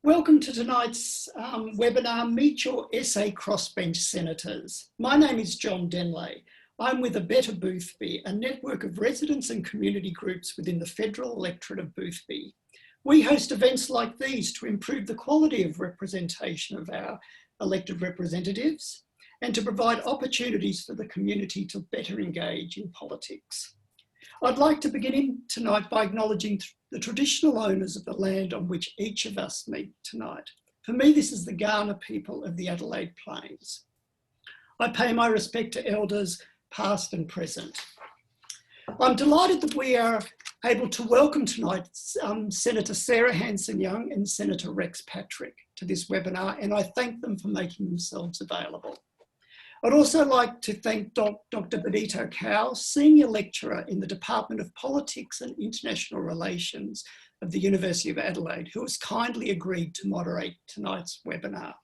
Welcome to tonight's webinar, Meet Your SA Crossbench Senators. My name is John Denley. I'm with A Better Boothby, a network of residents and community groups within the federal electorate of Boothby. We host events like these to improve the quality of representation of our elected representatives and to provide opportunities for the community to better engage in politics. I'd like to begin tonight by acknowledging the traditional owners of the land on which each of us meet tonight. For me, this is the Kaurna people of the Adelaide Plains. I pay my respect to elders past and present. I'm delighted that we are able to welcome tonight Senator Sarah Hanson-Young and Senator Rex Patrick to this webinar, and I thank them for making themselves available. I'd also like to thank Dr. Benito Cao, Senior Lecturer in the Department of Politics and International Relations of the University of Adelaide, who has kindly agreed to moderate tonight's webinar.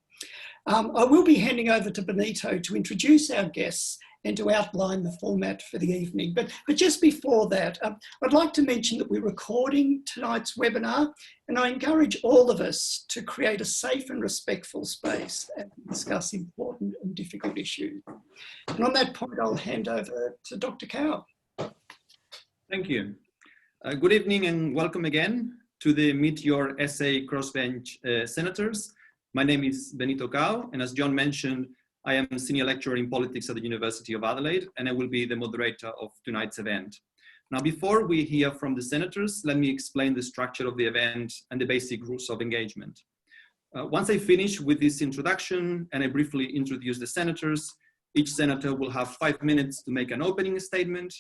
I will be handing over to Benito to introduce our guests and to outline the format for the evening. But just before that, I'd like to mention that we're recording tonight's webinar, and I encourage all of us to create a safe and respectful space and discuss important and difficult issues. And on that point, I'll hand over to Dr. Cao. Thank you. Good evening and welcome again to the Meet Your SA Crossbench Senators. My name is Benito Cao, and as John mentioned, I am a Senior Lecturer in Politics at the University of Adelaide, and I will be the moderator of tonight's event. Now, before we hear from the senators, let me explain the structure of the event and the basic rules of engagement. Once I finish with this introduction and I briefly introduce the senators, each senator will have 5 minutes to make an opening statement.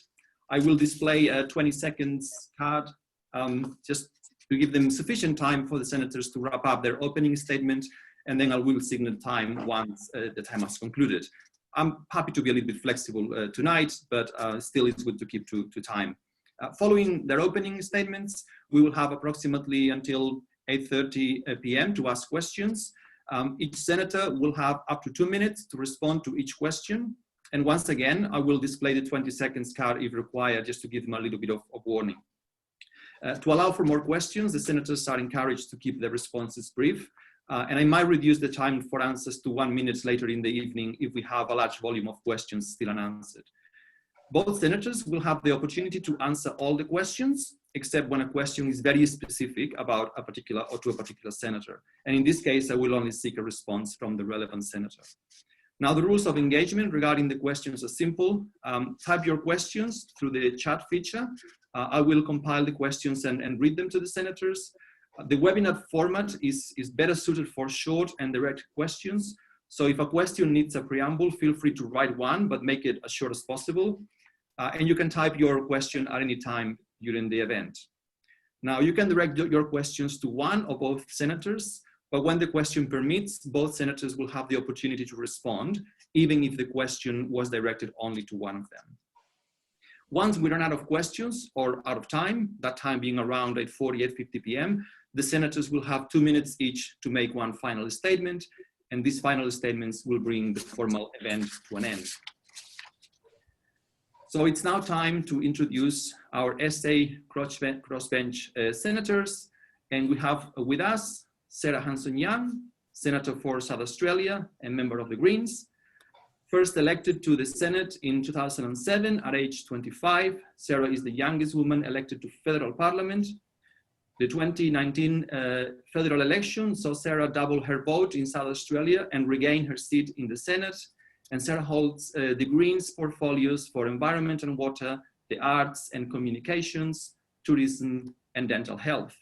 I will display a 20 seconds card just to give them sufficient time for the senators to wrap up their opening statement, and then I will signal time once the time has concluded. I'm happy to be a little bit flexible tonight, but still it's good to keep to time. Following their opening statements, we will have approximately until 8:30 p.m. to ask questions. Each senator will have up to 2 minutes to respond to each question. And once again, I will display the 20 seconds card if required, just to give them a little bit of warning. To allow for more questions, the senators are encouraged to keep their responses brief. And I might reduce the time for answers to 1 minute later in the evening if we have a large volume of questions still unanswered. Both senators will have the opportunity to answer all the questions, except when a question is very specific about a particular or to a particular senator. And in this case, I will only seek a response from the relevant senator. Now, the rules of engagement regarding the questions are simple. Type your questions through the chat feature. I will compile the questions and read them to the senators. The webinar format is better suited for short and direct questions. So if a question needs a preamble, feel free to write one, but make it as short as possible. And you can type your question at any time during the event. Now, you can direct your questions to one or both senators, but when the question permits, both senators will have the opportunity to respond, even if the question was directed only to one of them. Once we run out of questions or out of time, that time being around 8:40, 8:50 p.m., the senators will have 2 minutes each to make one final statement, and these final statements will bring the formal event to an end. So it's now time to introduce our SA Crossbench senators, and we have with us Sarah Hanson-Young, Senator for South Australia and member of the Greens. First elected to the Senate in 2007 at age 25, Sarah is the youngest woman elected to federal parliament. The 2019 federal election saw Sarah double her vote in South Australia and regain her seat in the Senate. And Sarah holds the Greens portfolios for environment and water, the arts and communications, tourism and dental health.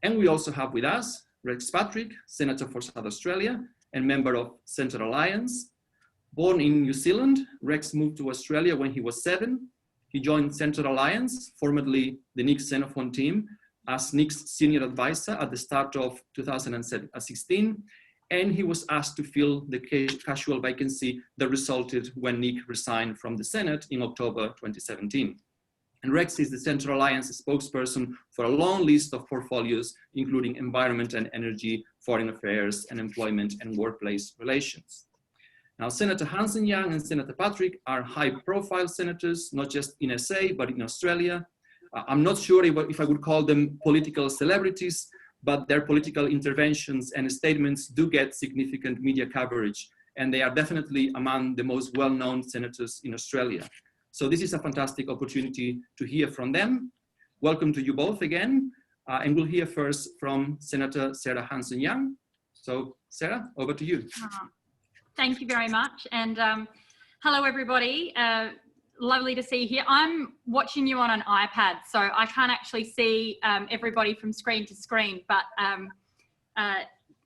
And we also have with us Rex Patrick, Senator for South Australia and member of Centre Alliance. Born in New Zealand, Rex moved to Australia when he was 7. He joined Centre Alliance, formerly the Nick Xenophon team, as Nick's senior advisor at the start of 2016, and he was asked to fill the casual vacancy that resulted when Nick resigned from the Senate in October 2017. And Rex is the Centre Alliance spokesperson for a long list of portfolios, including environment and energy, foreign affairs, and employment and workplace relations. Now, Senator Hanson-Young and Senator Patrick are high-profile senators, not just in SA, but in Australia. I'm not sure if I would call them political celebrities, but their political interventions and statements do get significant media coverage, and they are definitely among the most well-known senators in Australia. So this is a fantastic opportunity to hear from them. Welcome to you both again, and we'll hear first from Senator Sarah Hanson-Young. So Sarah, over to you. Thank you very much, and hello everybody. Lovely to see you here. I'm watching you on an iPad, so I can't actually see everybody from screen to screen, but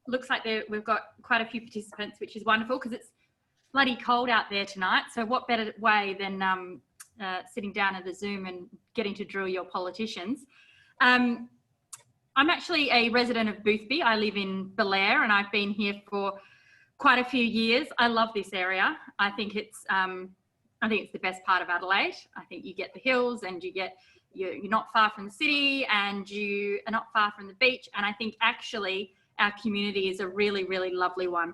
looks like we've got quite a few participants, which is wonderful because it's bloody cold out there tonight. So what better way than sitting down at the Zoom and getting to drill your politicians. I'm actually a resident of Boothby. I live in Belair and I've been here for quite a few years. I love this area. I think it's the best part of Adelaide. I think you get the hills and you're not far from the city and you are not far from the beach. And I think actually our community is a really, really lovely one.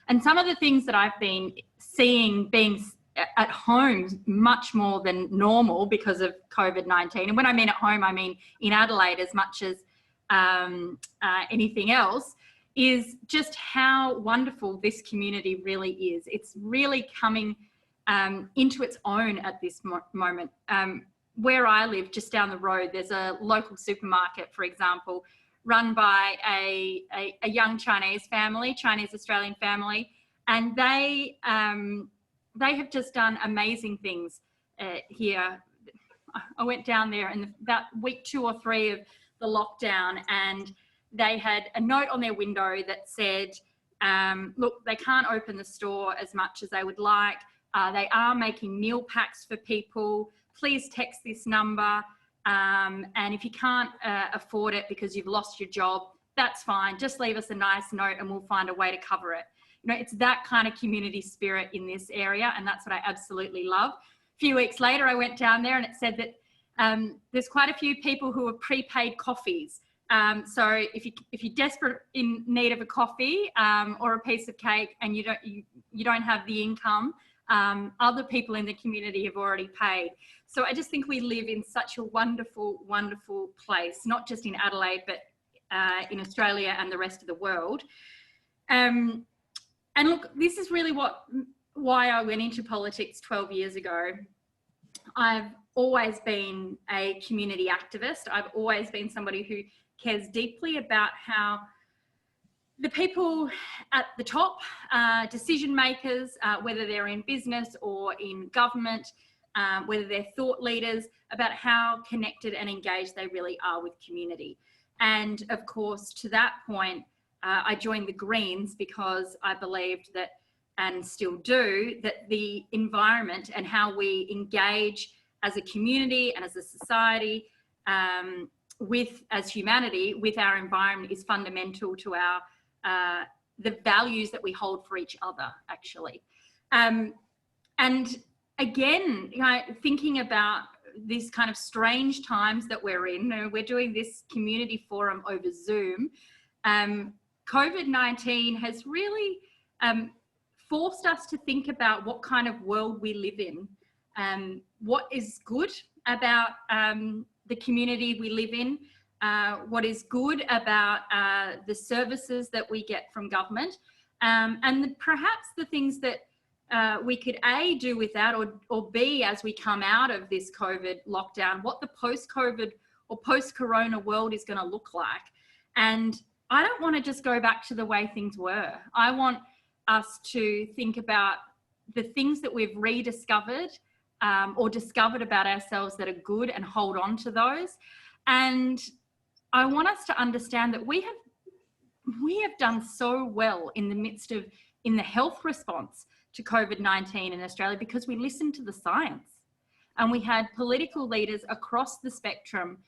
And some of the things that I've been seeing being at home much more than normal because of COVID-19. And when I mean at home, I mean in Adelaide as much as anything else, is just how wonderful this community really is. It's really coming into its own at this moment. Where I live, just down the road, there's a local supermarket, for example, run by a young Chinese-Australian family, and they have just done amazing things here. I went down there in about week 2 or 3 of the lockdown, and they had a note on their window that said, look, they can't open the store as much as they would like. They are making meal packs for people. Please text this number. And if you can't afford it because you've lost your job, that's fine. Just leave us a nice note and we'll find a way to cover it. You know, it's that kind of community spirit in this area, and that's what I absolutely love. A few weeks later, I went down there and it said that there's quite a few people who are prepaid coffees. So if you're desperate in need of a coffee or a piece of cake and you don't have the income, other people in the community have already paid. So I just think we live in such a wonderful, wonderful place, not just in Adelaide, but in Australia and the rest of the world. And look, this is really why I went into politics 12 years ago. I've always been a community activist. I've always been somebody who cares deeply about how the people at the top, decision makers, whether they're in business or in government, whether they're thought leaders, about how connected and engaged they really are with community. And of course, to that point, I joined the Greens because I believed that, and still do, that the environment and how we engage as a community and as a society, as humanity, with our environment is fundamental to our the values that we hold for each other, actually. And again, you know, thinking about these kind of strange times that we're in, you know, we're doing this community forum over Zoom. COVID-19 has really forced us to think about what kind of world we live in, what is good about the community we live in, what is good about the services that we get from government, and perhaps the things that we could A, do without, or B, as we come out of this COVID lockdown, what the post-COVID or post-corona world is going to look like. And I don't want to just go back to the way things were. I want us to think about the things that we've rediscovered or discovered about ourselves that are good, and hold on to those. And I want us to understand that we have done so well in the health response to COVID-19 in Australia because we listened to the science, and we had political leaders across the spectrum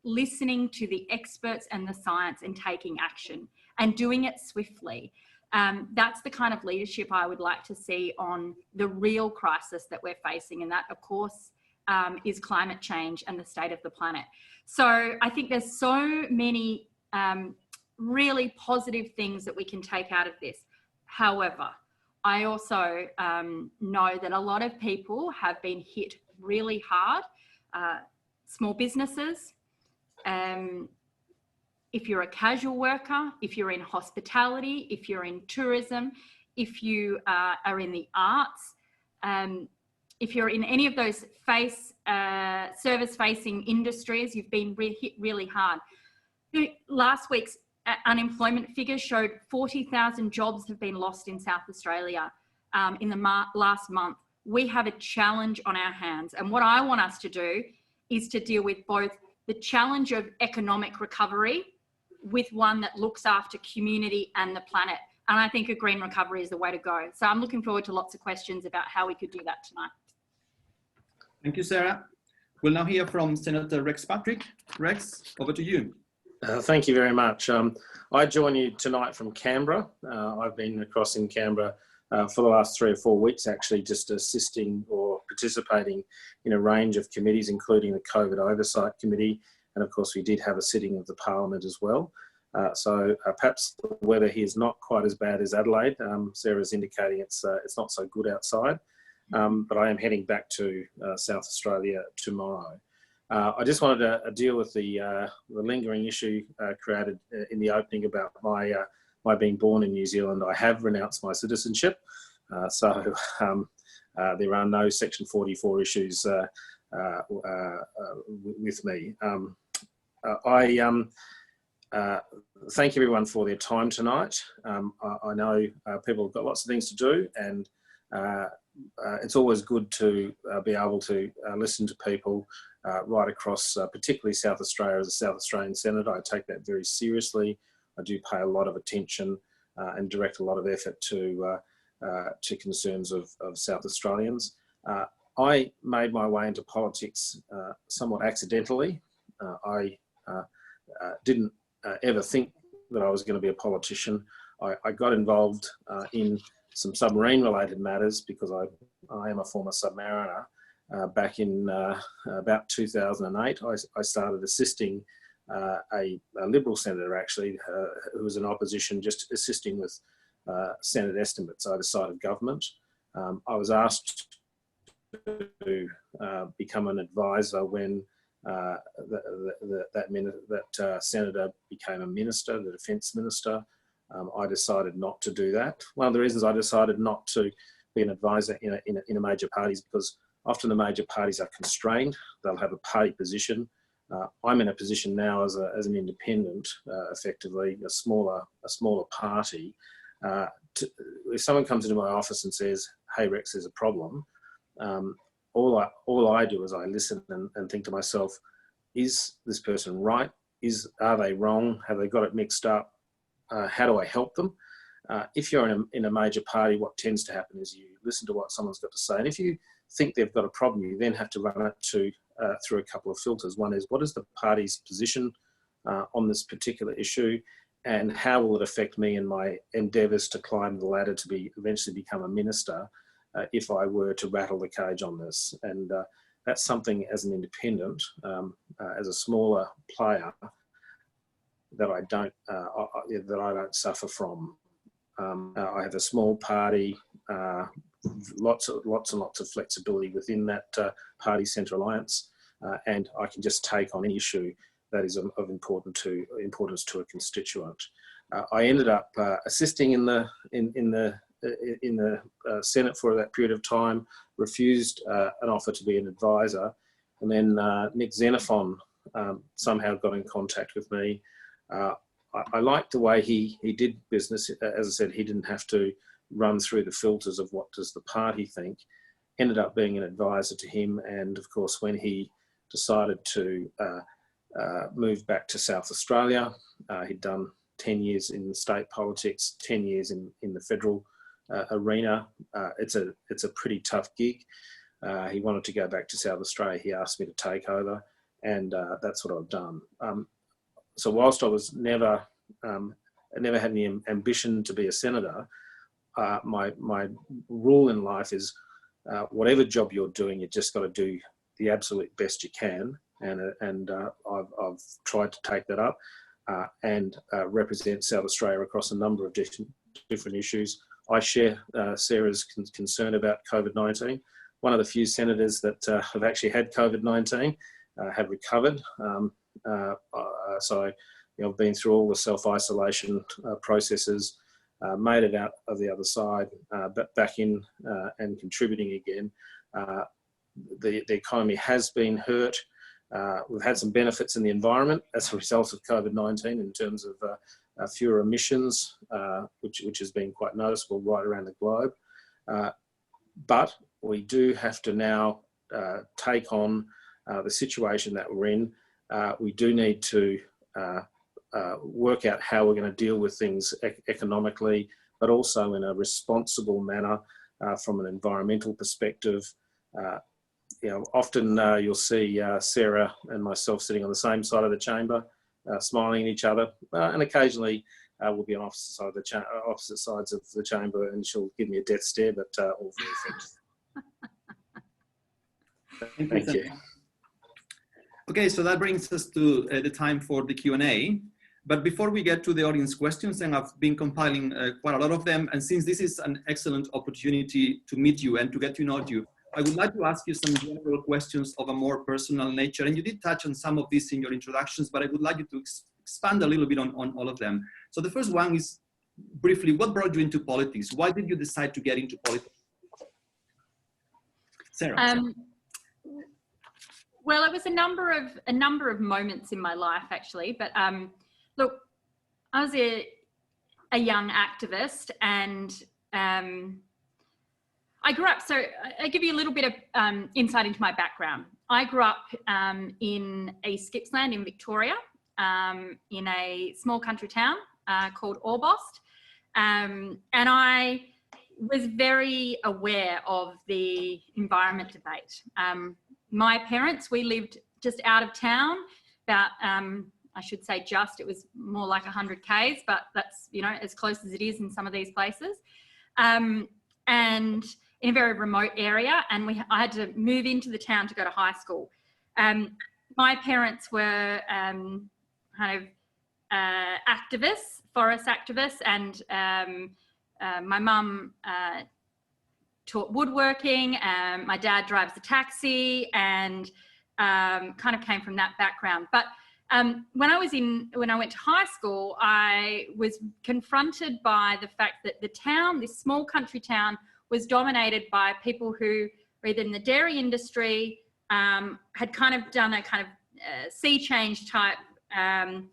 listening to the experts and the science and taking action and doing it swiftly. That's the kind of leadership I would like to see on the real crisis that we're facing, and that, of course, is climate change and the state of the planet. So I think there's so many really positive things that we can take out of this. However, I also know that a lot of people have been hit really hard, small businesses, if you're a casual worker, if you're in hospitality, if you're in tourism, if you are in the arts, if you're in any of those service-facing industries, you've been hit really hard. Last week's unemployment figures showed 40,000 jobs have been lost in South Australia in the last month. We have a challenge on our hands. And what I want us to do is to deal with both the challenge of economic recovery with one that looks after community and the planet. And I think a green recovery is the way to go. So I'm looking forward to lots of questions about how we could do that tonight. Thank you, Sarah. We'll now hear from Senator Rex Patrick. Rex, over to you. Thank you very much. I join you tonight from Canberra. I've been across in Canberra for the last 3 or 4 weeks, actually, just assisting or participating in a range of committees, including the COVID Oversight Committee. And of course, we did have a sitting of the Parliament as well. So perhaps the weather here is not quite as bad as Adelaide. Sarah's indicating it's not so good outside, but I am heading back to South Australia tomorrow. I just wanted to deal with the lingering issue created in the opening about my being born in New Zealand. I have renounced my citizenship, so there are no Section 44 issues with me. Thank everyone for their time tonight. I know people have got lots of things to do, and it's always good to be able to listen to people right across, particularly South Australia. As a South Australian Senator, I take that very seriously. I do pay a lot of attention and direct a lot of effort to concerns of South Australians. I made my way into politics somewhat accidentally. I didn't ever think that I was going to be a politician. I got involved in some submarine related matters because I am a former submariner. Back in about 2008, I started assisting a Liberal senator, actually, who was in opposition, just assisting with Senate estimates oversight of government. I was asked to become an advisor when that senator became a minister, the defence minister. I decided not to do that. One of the reasons I decided not to be an advisor in a major party is because often the major parties are constrained. They'll have a party position. I'm in a position now as an independent, effectively a smaller party. If someone comes into my office and says, "Hey Rex, there's a problem," all I do is I listen and think to myself, is this person right? Are they wrong? Have they got it mixed up? How do I help them? If you're in a major party, what tends to happen is you listen to what someone's got to say. And if you think they've got a problem, you then have to run it through a couple of filters. One is, what is the party's position on this particular issue? And how will it affect me in my endeavours to climb the ladder to eventually become a minister if I were to rattle the cage on this? And that's something as an independent, as a smaller player, that I don't suffer from. I have a small party, lots and lots of flexibility within that party centre alliance, and I can just take on any issue that is of importance to a constituent. I ended up assisting in the Senate for that period of time, refused an offer to be an advisor, and then Nick Xenophon somehow got in contact with me. I liked the way he did business. As I said, he didn't have to run through the filters of what does the party think. Ended up being an advisor to him, and of course when he decided to move back to South Australia, he'd done 10 years in state politics, 10 years in the federal arena. It's a pretty tough gig. He wanted to go back to South Australia. He asked me to take over, and that's what I've done. So whilst I was never had any ambition to be a senator, my rule in life is whatever job you're doing, you just got to do the absolute best you can, and I've tried to take that up and represent South Australia across a number of different issues. I share Sarah's concern about COVID-19. One of the few senators that have actually had COVID-19 have recovered. So I've been through all the self-isolation processes, made it out of the other side, but back in and contributing again. The economy has been hurt. We've had some benefits in the environment as a result of COVID-19 in terms of fewer emissions, which has been quite noticeable right around the globe. But we do have to now take on the situation that we're in. We do need to work out how we're going to deal with things economically, but also in a responsible manner from an environmental perspective. Often you'll see Sarah and myself sitting on the same side of the chamber, smiling at each other, and occasionally we'll be on opposite sides of the chamber, and she'll give me a death stare, but all very effective. Thank you. Okay, so that brings us to the time for the Q&A. But before we get to the audience questions, and I've been compiling quite a lot of them, and since this is an excellent opportunity to meet you and to get to know you, I would like to ask you some general questions of a more personal nature. And you did touch on some of these in your introductions, but I would like you to expand a little bit on all of them. So the first one is, briefly, what brought you into politics? Why did you decide to get into politics? Sarah. Well, it was a number of moments in my life, actually. But look, I was a young activist, and I grew up. So I'll give you a little bit of insight into my background. I grew up in East Gippsland in Victoria, in a small country town called Orbost, and I was very aware of the environment debate. My parents, we lived just out of town, about, I should say just, it was more like 100 Ks, but that's, as close as it is in some of these places. And in a very remote area, and I had to move into the town to go to high school. My parents were kind of activists, forest activists, and my mum taught woodworking, my dad drives a taxi, and kind of came from that background. But when I went to high school, I was confronted by the fact that the town, this small country town, was dominated by people who were either in the dairy industry, had kind of done a kind of sea change type, kind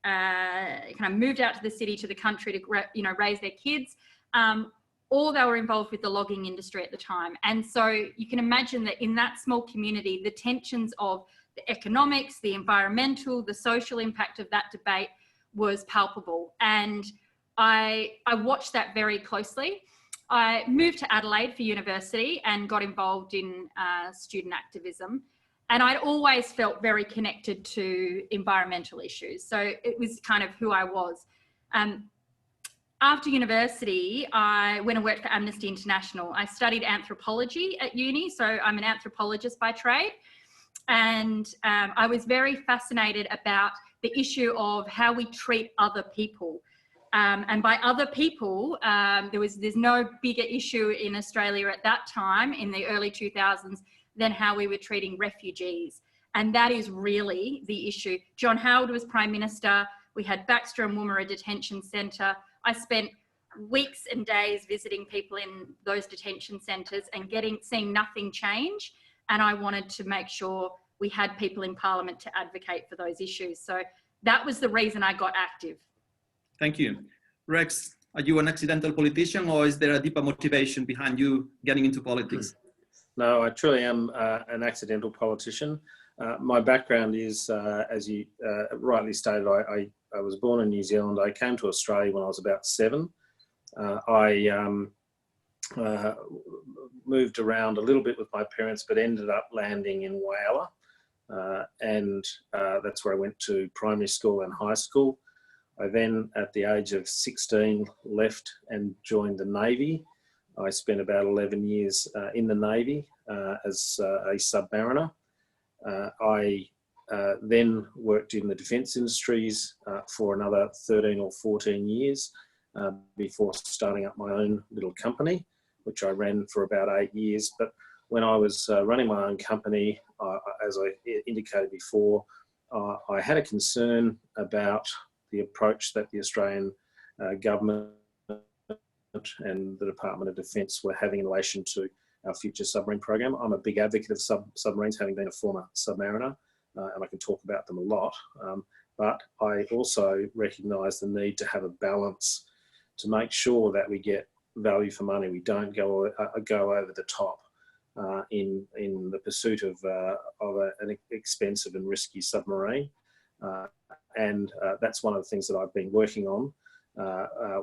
of moved out to the city, to the country to raise their kids, or they were involved with the logging industry at the time. And so you can imagine that in that small community, the tensions of the economics, the environmental, the social impact of that debate was palpable. And I watched that very closely. I moved to Adelaide for university and got involved in student activism. And I'd always felt very connected to environmental issues. So it was kind of who I was. After university, I went and worked for Amnesty International. I studied anthropology at uni, so I'm an anthropologist by trade. And I was very fascinated about the issue of how we treat other people. And by other people, there's no bigger issue in Australia at that time, in the early 2000s, than how we were treating refugees. And that is really the issue. John Howard was Prime Minister. We had Baxter and Woomera Detention Centre. I spent weeks and days visiting people in those detention centres and seeing nothing change. And I wanted to make sure we had people in Parliament to advocate for those issues. So that was the reason I got active. Thank you. Rex, are you an accidental politician, or is there a deeper motivation behind you getting into politics? No, I truly am an accidental politician. My background is, as you rightly stated, I was born in New Zealand. I came to Australia when I was about 7. I moved around a little bit with my parents, but ended up landing in Whyalla. And that's where I went to primary school and high school. I then, at the age of 16, left and joined the Navy. I spent about 11 years in the Navy as a submariner. I then worked in the defence industries for another 13 or 14 years before starting up my own little company, which I ran for about 8 years. But when I was running my own company, as I indicated before, I had a concern about the approach that the Australian government and the Department of Defence were having in relation to our future submarine program. I'm a big advocate of submarines, having been a former submariner, and I can talk about them a lot. But I also recognise the need to have a balance to make sure that we get value for money. We don't go over the top in the pursuit of an expensive and risky submarine. And that's one of the things that I've been working on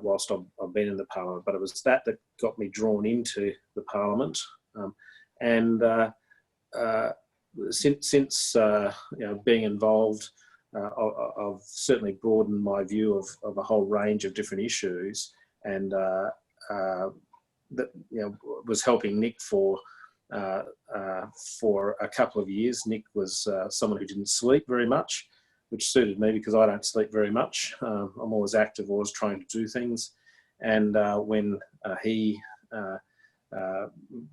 whilst I've been in the Parliament. But it was that got me drawn into the Parliament. Since being involved, I've certainly broadened my view of a whole range of different issues, and was helping Nick for a couple of years. Nick was someone who didn't sleep very much, which suited me because I don't sleep very much. I'm always active, always trying to do things. And when he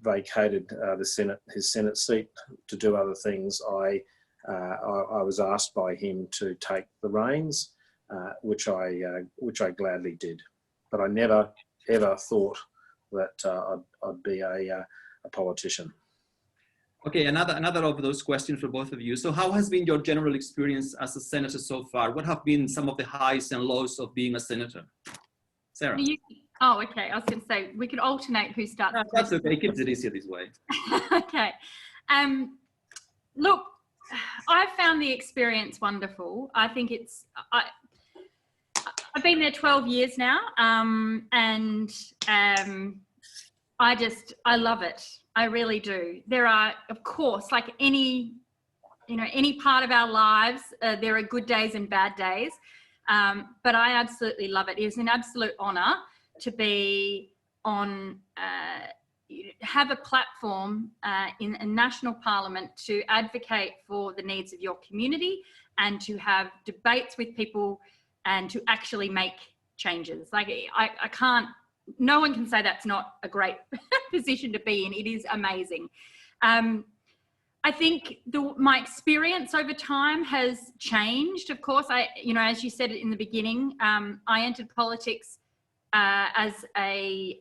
vacated his Senate seat to do other things, I was asked by him to take the reins, which I gladly did. But I never ever thought that I'd be a politician. Okay, another of those questions for both of you. So how has been your general experience as a senator so far? What have been some of the highs and lows of being a senator? Sarah? Oh, okay. I was going to say, we could alternate who starts. That's okay. Keeps it easier this way. Okay. Look, I found the experience wonderful. I think I've been there 12 years now, and I love it. I really do. There are, of course, like any part of our lives, there are good days and bad days. But I absolutely love it. It is an absolute honour to be on, have a platform in a national parliament to advocate for the needs of your community and to have debates with people and to actually make changes. Like I can't, no one can say that's not a great position to be in. It is amazing. I think my experience over time has changed. Of course, as you said in the beginning, I entered politics as a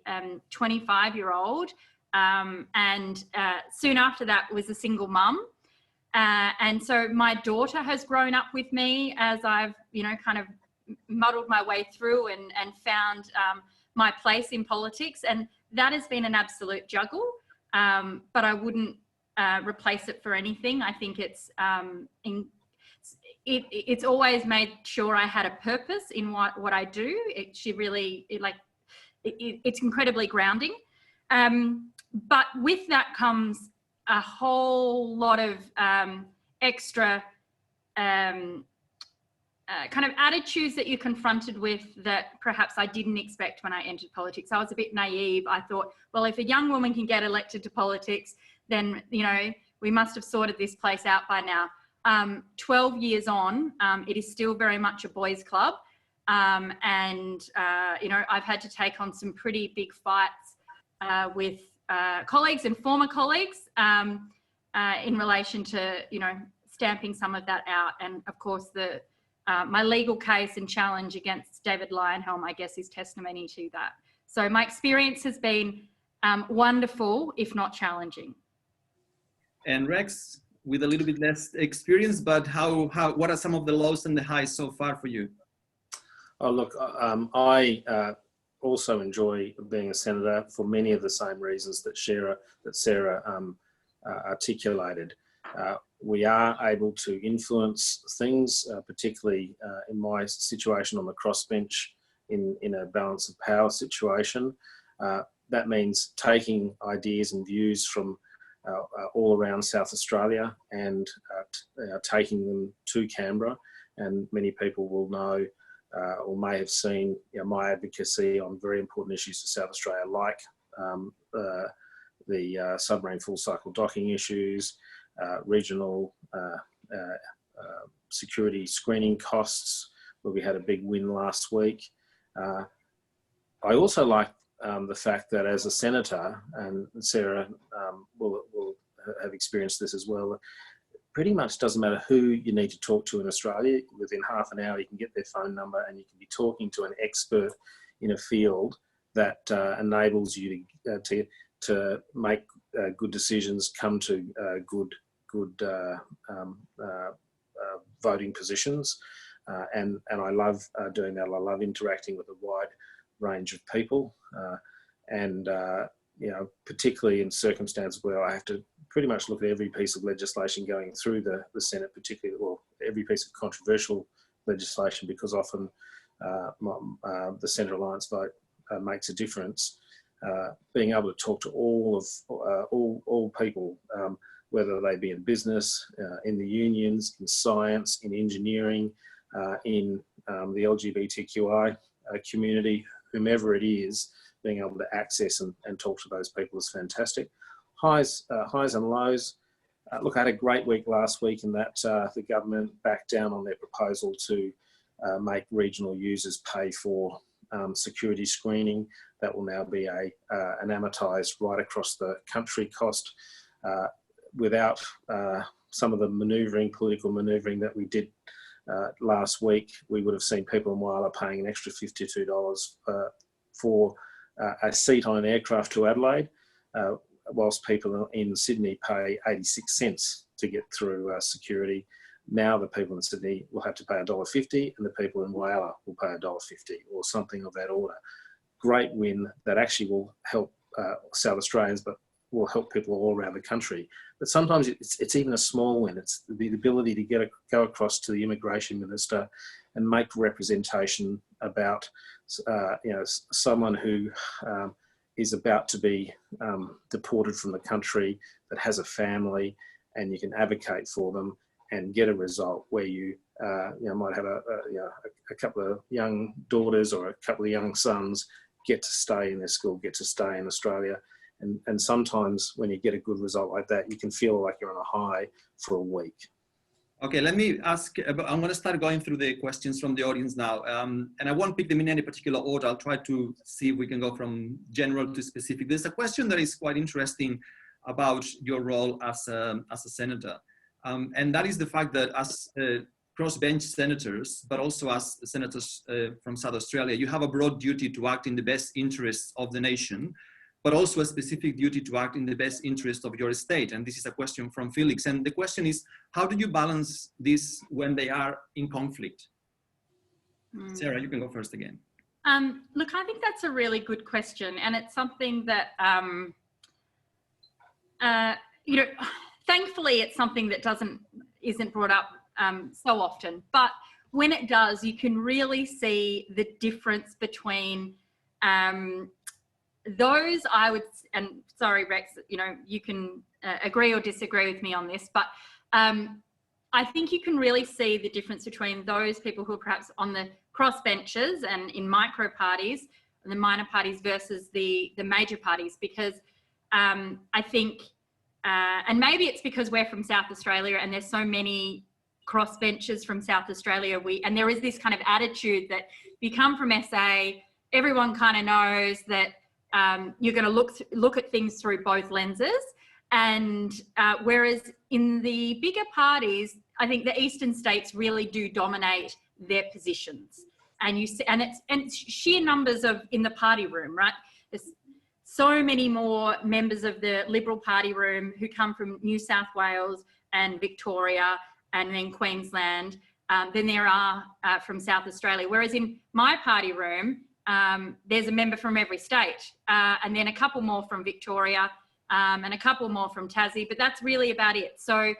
25-year-old, and soon after that was a single mum. And so my daughter has grown up with me as I've, kind of muddled my way through and found my place in politics. And that has been an absolute juggle, but I wouldn't replace it for anything. I think it's always made sure I had a purpose in what I do. It's incredibly grounding. But with that comes a whole lot of extra kind of attitudes that you're confronted with that perhaps I didn't expect when I entered politics. I was a bit naive. I thought, well, if a young woman can get elected to politics, then, we must have sorted this place out by now. 12 years on, it is still very much a boys' club. I've had to take on some pretty big fights with colleagues and former colleagues in relation to, stamping some of that out. And of course, my legal case and challenge against David Lionhelm, I guess, is testimony to that. So my experience has been wonderful, if not challenging. And Rex, with a little bit less experience, but what are some of the lows and the highs so far for you? Oh, look, I also enjoy being a senator for many of the same reasons that Sarah articulated. We are able to influence things, particularly in my situation on the crossbench in a balance of power situation. That means taking ideas and views from all around South Australia and taking them to Canberra. And many people will know or may have seen my advocacy on very important issues for South Australia, like the submarine full cycle docking issues, regional security screening costs, where we had a big win last week. I also like the fact that as a senator, and Sarah will have experienced this as well, pretty much doesn't matter who you need to talk to in Australia. Within half an hour, you can get their phone number and you can be talking to an expert in a field that enables you to make good decisions, come to good voting positions. And I love doing that. I love interacting with a wide range of people. You know, particularly in circumstances where I have to pretty much look at every piece of legislation going through the Senate, particularly, well, every piece of controversial legislation, because often the Centre Alliance vote makes a difference. Being able to talk to all people, whether they be in business, in the unions, in science, in engineering, in the LGBTQI community, whomever it is, being able to access and talk to those people is fantastic. Highs and lows. Look, I had a great week last week in that the government backed down on their proposal to make regional users pay for security screening. That will now be an amortised right across the country cost. Without some of the political manoeuvring that we did last week, we would have seen people in Whyalla paying an extra $52 for a seat on an aircraft to Adelaide, whilst people in Sydney pay 86 cents to get through security. Now the people in Sydney will have to pay $1.50 and the people in Whyalla will pay $1.50 or something of that order. Great win that actually will help South Australians, but will help people all around the country. But sometimes it's even a small win. It's the ability to go across to the Immigration Minister and make representation about you know, someone who is about to be deported from the country, that has a family, and you can advocate for them and get a result where you might have a couple of young daughters or a couple of young sons get to stay in their school, get to stay in Australia. And sometimes when you get a good result like that, you can feel like you're on a high for a week. Okay, let me ask, I'm going to start going through the questions from the audience now. And I won't pick them in any particular order. I'll try to see if we can go from general to specific. There's a question that is quite interesting about your role as a senator. And that is the fact that as crossbench senators, but also as senators from South Australia, you have a broad duty to act in the best interests of the nation, but also a specific duty to act in the best interest of your state. And this is a question from Felix. And the question is, how do you balance this when they are in conflict? Sarah, you can go first again. Look, I think that's a really good question. And it's something that, you know, thankfully it's something that isn't brought up so often. But when it does, you can really see the difference between those, and sorry, Rex, you know, you can agree or disagree with me on this, but I think you can really see the difference between those people who are perhaps on the cross benches and in micro parties, and the minor parties versus the major parties, because I think, and maybe it's because we're from South Australia and there's so many cross benches from South Australia, and there is this kind of attitude that if you come from SA, everyone kind of knows that you're going to look at things through both lenses. And whereas in the bigger parties, I think the eastern states really do dominate their positions. And you see, and it's sheer numbers in the party room, right? There's so many more members of the Liberal Party room who come from New South Wales and Victoria and then Queensland than there are from South Australia. Whereas in my party room, there's a member from every state, and then a couple more from Victoria, and a couple more from Tassie, but that's really about it. So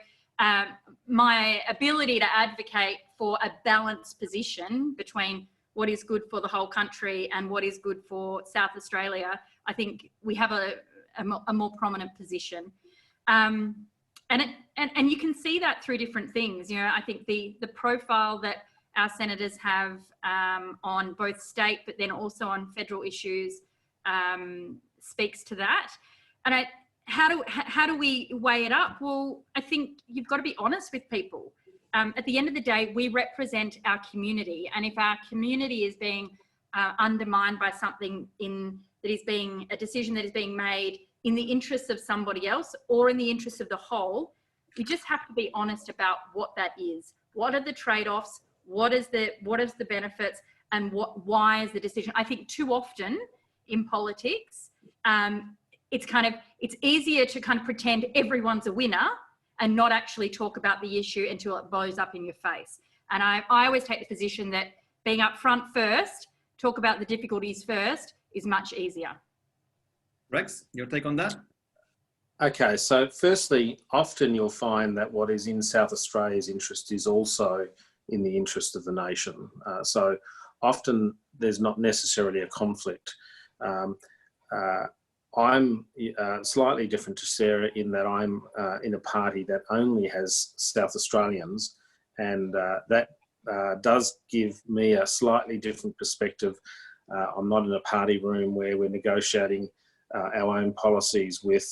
my ability to advocate for a balanced position between what is good for the whole country and what is good for South Australia, I think we have a more prominent position. And you can see that through different things. You know, I think the profile that our senators have on both state, but then also on federal issues, speaks to that. And how do we weigh it up? Well, I think you've got to be honest with people. At the end of the day, we represent our community, and if our community is being undermined by something a decision that is being made in the interests of somebody else or in the interests of the whole, we just have to be honest about what that is. What are the trade-offs? What is the benefits? And why is the decision? I think too often in politics, it's easier to kind of pretend everyone's a winner and not actually talk about the issue until it blows up in your face. And I always take the position that being up front first, talk about the difficulties first, is much easier. Rex, your take on that? Okay, so firstly, often you'll find that what is in South Australia's interest is also in the interest of the nation. So often there's not necessarily a conflict. I'm slightly different to Sarah in that I'm in a party that only has South Australians, and that does give me a slightly different perspective. I'm not in a party room where we're negotiating our own policies with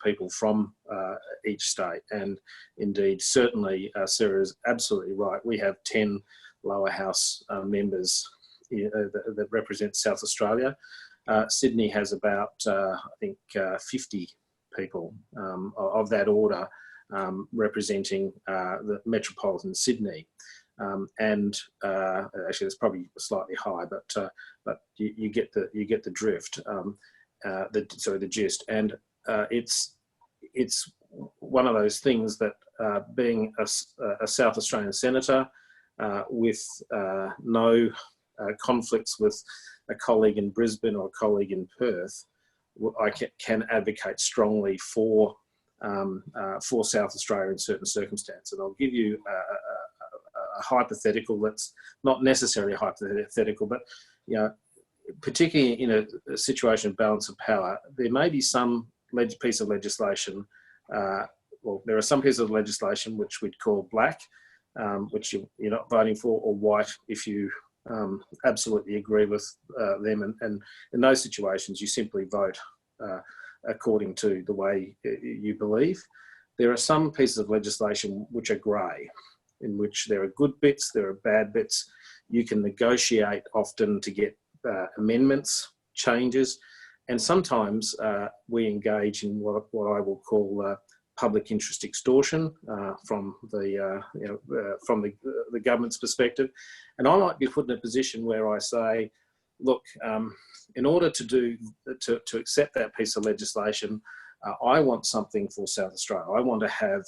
people from each state. And indeed, certainly, Sarah is absolutely right. We have 10 lower house members that represent South Australia. Sydney has about, I think, 50 people of that order representing the metropolitan Sydney. And actually, it's probably slightly high, but you get the drift, the gist. And it's one of those things that being a South Australian senator with no conflicts with a colleague in Brisbane or a colleague in Perth, I can advocate strongly for South Australia in certain circumstances. And I'll give you a hypothetical that's not necessarily hypothetical, but particularly in a situation of balance of power, there may be some piece of legislation. Well, there are some pieces of legislation which we'd call black, which you're not voting for, or white if you absolutely agree with them. And in those situations, you simply vote according to the way you believe. There are some pieces of legislation which are grey, in which there are good bits, there are bad bits. You can negotiate often to get amendments, changes, and sometimes we engage in what I will call public interest extortion from the government's perspective. And I might be put in a position where I say, look, in order to accept that piece of legislation, I want something for South Australia. I want to have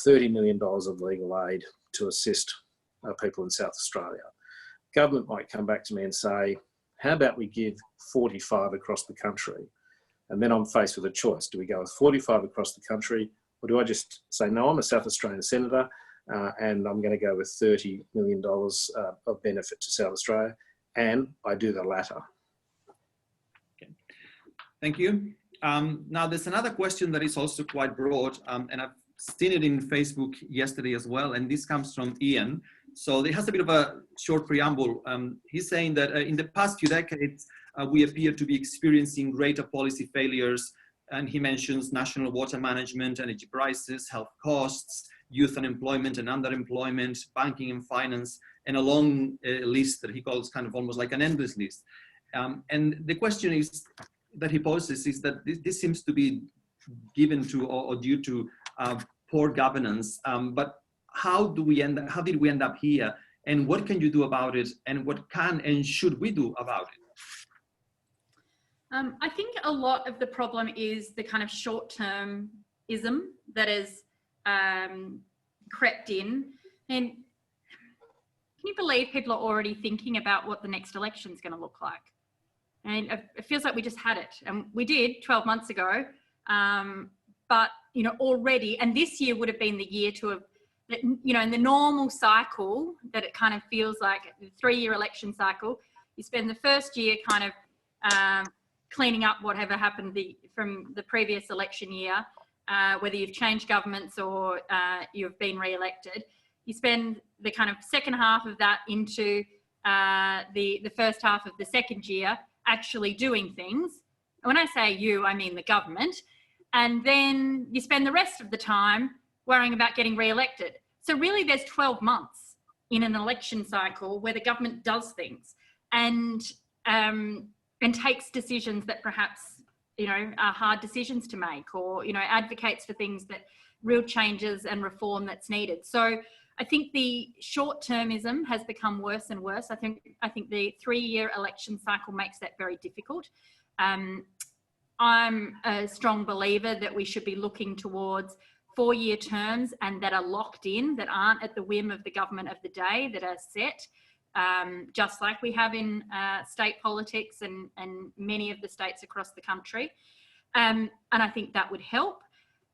$30 million of legal aid to assist people in South Australia. Government might come back to me and say, how about we give 45 across the country? And then I'm faced with a choice. Do we go with 45 across the country, or do I just say, no, I'm a South Australian senator and I'm going to go with $30 million of benefit to South Australia, and I do the latter. Okay. Thank you. Now, there's another question that is also quite broad, and I've seen it in Facebook yesterday as well, and this comes from Ian. So it has a bit of a short preamble. He's saying that in the past few decades, we appear to be experiencing greater policy failures, and he mentions national water management, energy prices, health costs, youth unemployment and underemployment, banking and finance, and a long list that he calls kind of almost like an endless list. And the question is that he poses is that this seems to be given to or due to poor governance, but how did we end up here, and what can you do about it, and what can and should we do about it? I think a lot of the problem is the kind of short-termism that has crept in. And can you believe people are already thinking about what the next election is going to look like? And it feels like we just had it, and we did 12 months ago. But already, and this year would have been the year to have, in the normal cycle that it kind of feels like, the 3-year election cycle, you spend the first year kind of cleaning up whatever happened from the previous election year, whether you've changed governments or you've been re-elected. You spend the kind of second half of that into the first half of the second year actually doing things. And when I say you, I mean the government. And then you spend the rest of the time worrying about getting re-elected. So really there's 12 months in an election cycle where the government does things and takes decisions that perhaps hard decisions to make, or, advocates for things that real changes and reform that's needed. So I think the short-termism has become worse and worse. I think the 3-year election cycle makes that very difficult. I'm a strong believer that we should be looking towards 4-year terms, and that are locked in, that aren't at the whim of the government of the day, that are set, just like we have in state politics and many of the states across the country. And I think that would help.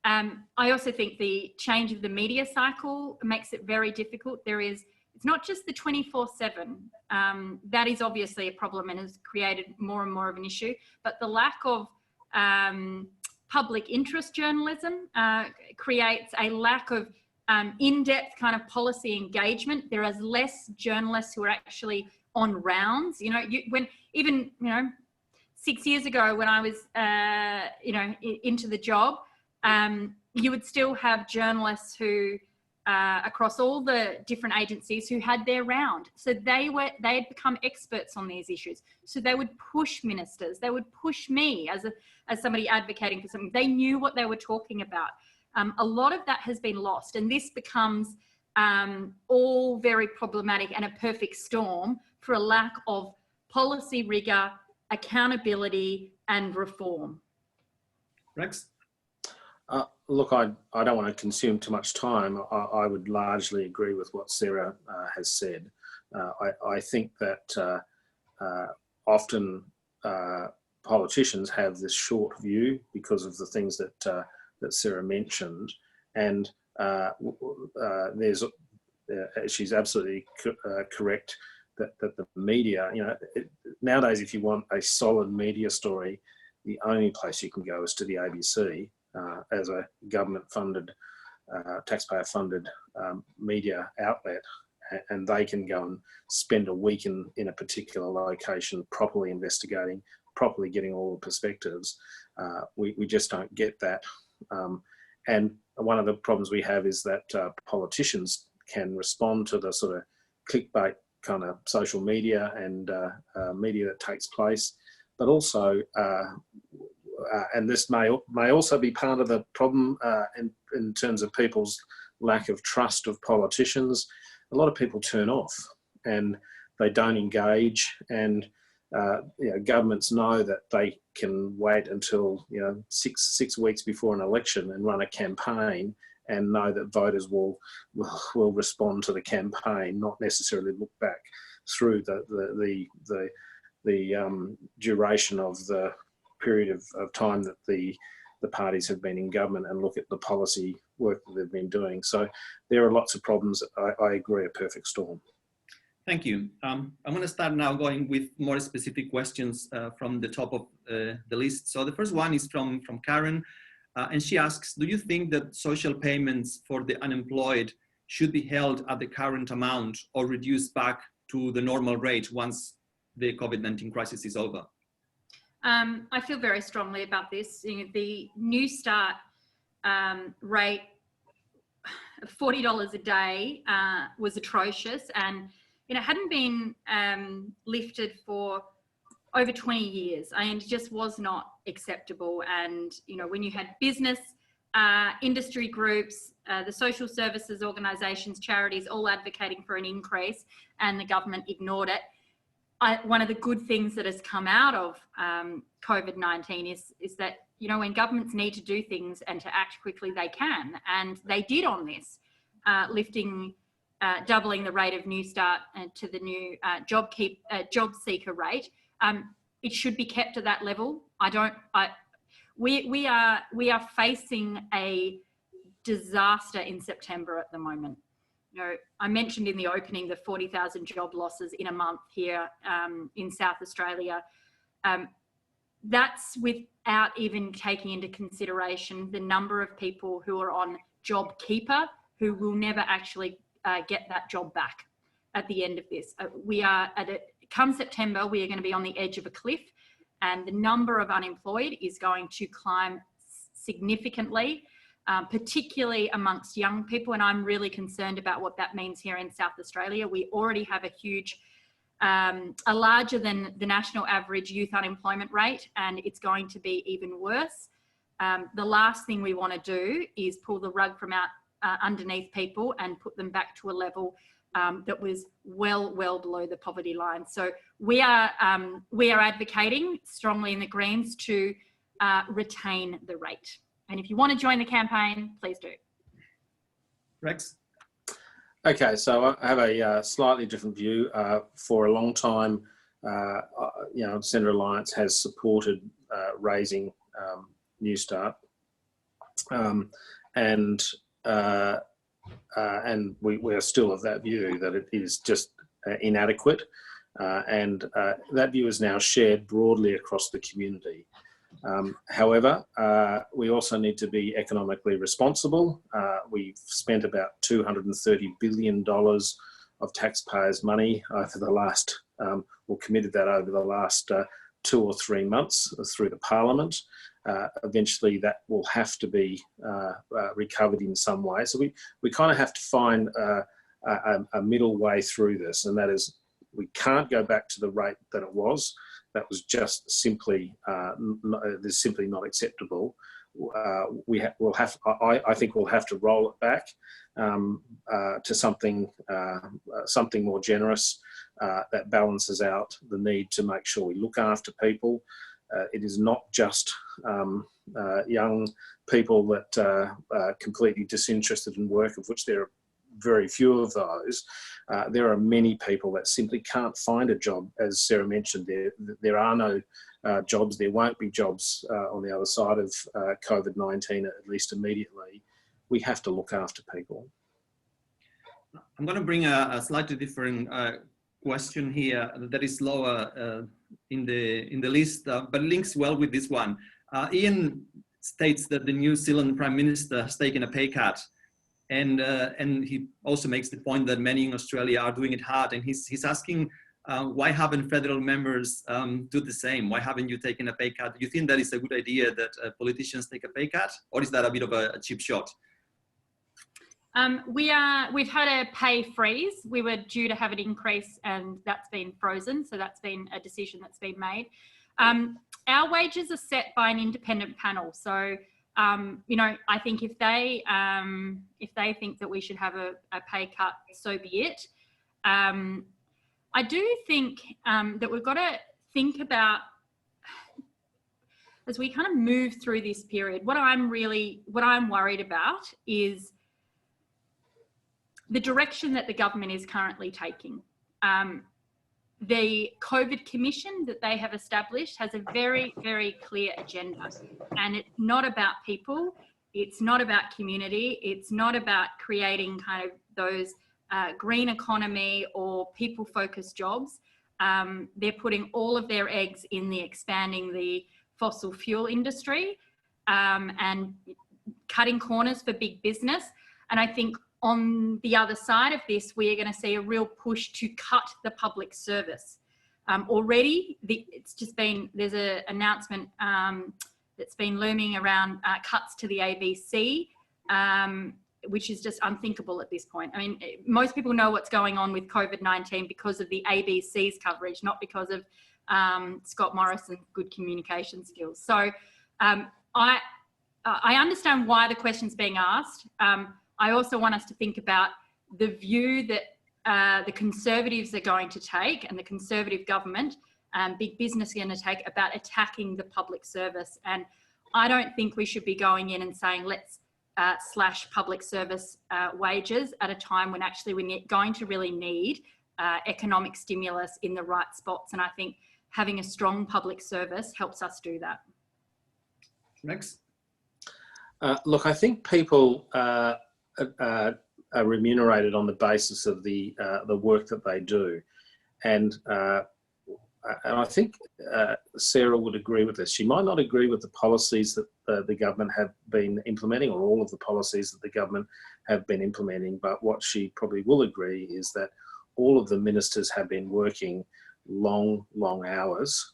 I also think the change of the media cycle makes it very difficult. It's not just the 24/7. That is obviously a problem and has created more and more of an issue, but the lack of public interest journalism creates a lack of in-depth kind of policy engagement. There is less journalists who are actually on rounds. When 6 years ago, when I was into the job, you would still have journalists who across all the different agencies who had their round. So they had become experts on these issues. So they would push ministers, they would push me as somebody advocating for something. They knew what they were talking about. A lot of that has been lost, and this becomes all very problematic and a perfect storm for a lack of policy rigor, accountability and reform. Rex? Look, I don't want to consume too much time. I would largely agree with what Sarah has said. I think that often politicians have this short view because of the things that Sarah mentioned, and she's absolutely correct that the media, nowadays, if you want a solid media story, the only place you can go is to the ABC. As a government-funded, taxpayer-funded media outlet, and they can go and spend a week in a particular location, properly investigating, properly getting all the perspectives. We just don't get that. And one of the problems we have is that politicians can respond to the sort of clickbait kind of social media and media that takes place, but also and this may also be part of the problem in terms of people's lack of trust of politicians. A lot of people turn off and they don't engage, and governments know that they can wait until 6 weeks before an election and run a campaign and know that voters will respond to the campaign, not necessarily look back through the duration of the period of time that the parties have been in government and look at the policy work that they've been doing. So there are lots of problems. I agree, a perfect storm. Thank you. I'm going to start now going with more specific questions from the top of the list. So the first one is from Karen, and she asks, do you think that social payments for the unemployed should be held at the current amount or reduced back to the normal rate once the COVID-19 crisis is over? I feel very strongly about this. The Newstart rate of $40 a day was atrocious, and hadn't been lifted for over 20 years, and it just was not acceptable. And when you had business, industry groups, the social services organisations, charities all advocating for an increase, and the government ignored it. One of the good things that has come out of COVID-19 is that, when governments need to do things and to act quickly, they can. And they did on this, doubling the rate of Newstart to the new job seeker rate. It should be kept at that level. We are facing a disaster in September at the moment. I mentioned in the opening the 40,000 job losses in a month here in South Australia. That's without even taking into consideration the number of people who are on JobKeeper who will never actually get that job back at the end of this. We are come September, we are going to be on the edge of a cliff, and the number of unemployed is going to climb significantly. Particularly amongst young people, and I'm really concerned about what that means here in South Australia. We already have a huge are larger than the national average youth unemployment rate, and it's going to be even worse. The last thing we want to do is pull the rug from out underneath people and put them back to a level that was well below the poverty line. So we are advocating strongly in the Greens to retain the rate. And if you want to join the campaign, please do. Rex? Okay, so I have a slightly different view. For a long time, you know, Centre Alliance has supported raising Newstart, and we are still of that view that it is just inadequate, and that view is now shared broadly across the community. However, we also need to be economically responsible. We've spent about $230 billion of taxpayers' money over the last, or committed that over the last 2 or 3 months through the Parliament. Eventually that will have to be recovered in some way. So we kind of have to find a middle way through this, and that is, we can't go back to the rate that it was. That was just simply, simply not acceptable. I think we'll have to roll it back to something more generous that balances out the need to make sure we look after people. It is not just young people that are completely disinterested in work, of which there are very few of those. There are many people that simply can't find a job. As Sarah mentioned, there are no jobs. There won't be jobs on the other side of COVID-19, at least immediately. We have to look after people. I'm going to bring a slightly different question here that is lower in the list, but links well with this one. Ian states that the New Zealand Prime Minister has taken a pay cut. And he also makes the point that many in Australia are doing it hard. And he's asking, why haven't federal members do the same? Why haven't you taken a pay cut? Do you think that is a good idea that politicians take a pay cut? Or is that a bit of a cheap shot? We've had a pay freeze. We were due to have an increase and that's been frozen. So that's been a decision that's been made. Our wages are set by an independent panel. So you know, I think if they think that we should have a pay cut, so be it. I do think that we've got to think about, as we kind of move through this period, what I'm worried about is the direction that the government is currently taking. The COVID Commission that they have established has a very, very clear agenda, and it's not about people, it's not about community, it's not about creating kind of those green economy or people-focused jobs. They're putting all of their eggs in expanding the fossil fuel industry and cutting corners for big business. And I think on the other side of this, we are going to see a real push to cut the public service. Already, there's an announcement that's been looming around cuts to the ABC, which is just unthinkable at this point. I mean, most people know what's going on with COVID-19 because of the ABC's coverage, not because of Scott Morrison's good communication skills. So I understand why the question's being asked. I also want us to think about the view that the Conservatives are going to take, and the Conservative government, big business are going to take, about attacking the public service. And I don't think we should be going in and saying, let's slash public service wages at a time when actually we're going to really need economic stimulus in the right spots. And I think having a strong public service helps us do that. Next. Look, I think people are remunerated on the basis of the work that they do, and I think Sarah would agree with this. She might not agree with the policies that the government have been implementing, or all of the policies that the government have been implementing, but what she probably will agree is that all of the ministers have been working long hours,